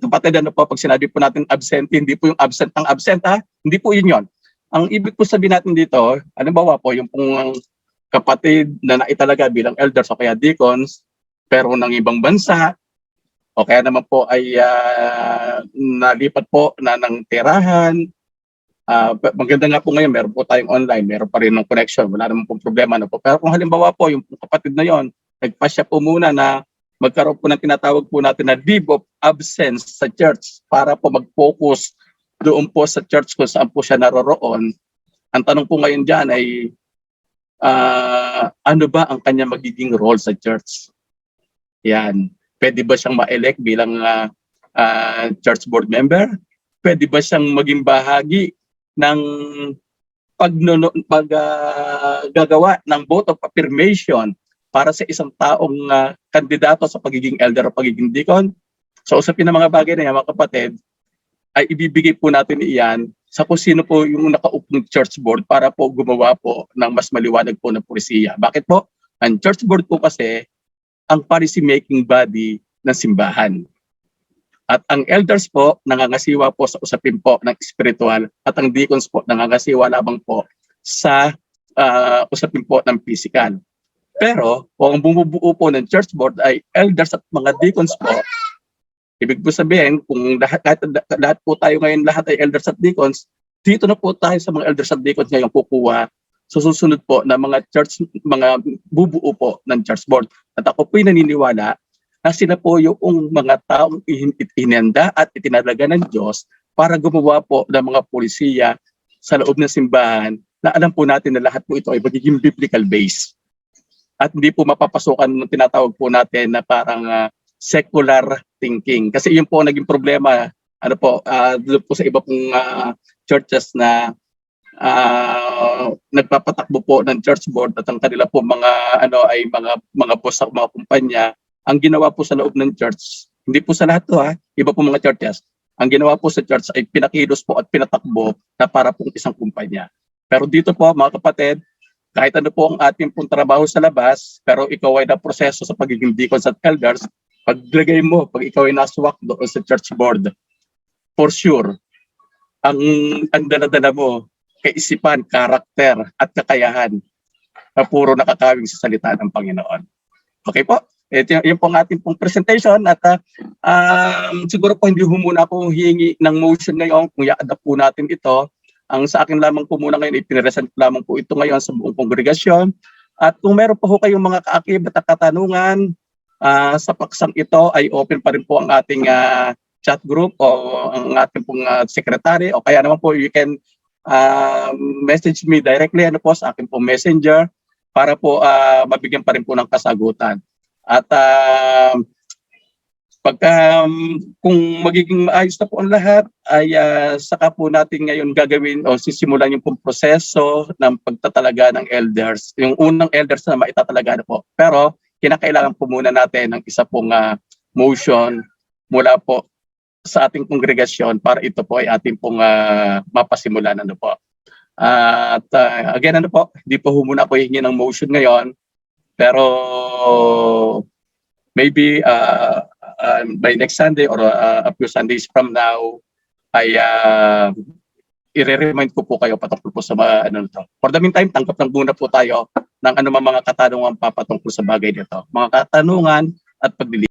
Kapatid, pag sinabi po natin absentee, hindi po yung absent ng absent, hindi po yun yun. Ang ibig po sabihin natin dito, halimbawa po yung pong kapatid na naitalaga bilang elders o kaya deacons, pero ng ibang bansa, o kaya naman po ay nalipat po na ng tirahan. Maganda nga po ngayon, meron po tayong online, meron pa rin ng connection, wala naman pong problema po. Pero kung halimbawa po, yung kapatid na yon, nagpasya po muna na magkaroon po ng tinatawag po natin na leave of absence sa church para po mag-focus doon po sa church kung saan po siya naroroon. Ang tanong po ngayon dyan ay, ano ba ang kanya magiging role sa church? Yan. Pwede ba siyang ma-elect bilang church board member? Pwede ba siyang maging bahagi ng paggagawa ng vote of affirmation para sa isang taong kandidato sa pagiging elder o pagiging deacon? Sa usapin ng mga bagay na yan, mga kapatid, ay ibibigay po natin iyan sa kung sino po yung nakaupong church board para po gumawa po ng mas maliwanag po na polisiya. Bakit po? Ang church board po kasi ang policy making body ng simbahan. At ang elders po, nangangasiwa po sa usapin po ng spiritual at ang deacons po, nangangasiwa lamang po sa usapin po ng physical. Pero kung ang bumubuo po ng church board ay elders at mga deacons po, ibig po sabihin, kung lahat po tayo ngayon, lahat ay elders at deacons, dito na po tayo sa mga elders at deacons ngayon kukuha sa susunod po na mga bubuo po ng church board. At ako po'y naniniwala na sila po yung mga taong inenda at itinalaga ng Diyos para gumawa po ng mga polisiya sa loob ng simbahan na alam po natin na lahat po ito ay magiging biblical based. At hindi po mapapasukan ng tinatawag po natin na parang secular thinking. Kasi yun po naging problema doon po sa iba pong churches na nagpapatakbo po ng church board at ang kanila po mga boss sa mga kumpanya. Ang ginawa po sa loob ng church, hindi po sa lahat to iba po mga churches, ang ginawa po sa church ay pinakilos po at pinatakbo na para pong isang kumpanya. Pero dito po mga kapatid, kahit ano po ang ating pong trabaho sa labas, pero ikaw ay naproseso sa pagiging deacons at elders, pag ikaw ay naswak doon sa church board, for sure, ang dala-dala mo, kaisipan, karakter at kakayahan na puro nakakawing sa salita ng Panginoon. Okay po? Ito yung pong ating pong presentation at siguro po hindi muna ako hihingi ng motion ngayon kung i-adapt po natin ito. Ang sa akin lamang po muna ngayon, ipiniresent lamang po ito ngayon sa buong kongregasyon. At kung meron po kayong mga kaakib at katanungan sa paksang ito, ay open pa rin po ang ating chat group o ang ating pong secretary o kaya naman po you can message me directly sa akin pong messenger para po mabigyan pa rin po ng kasagutan. At kung magiging maayos na po ang lahat, ay saka po natin ngayon gagawin o sisimulan yung pong proseso ng pagtatalaga ng elders. Yung unang elders na maitatalaga na po. Pero kinakailangan po muna natin ng isa pong motion mula po sa ating kongregasyon para ito po ay ating pong mapasimulan po. At again hindi po muna ako hihingi ng motion ngayon. Pero maybe by next Sunday or a few Sundays from now ay i-remind ko po kayo patungkol po sa mga For the meantime, tanggap lang muna po tayo ng anumang mga katanungan papatungkol sa bagay nito. Mga katanungan at paglilinaw.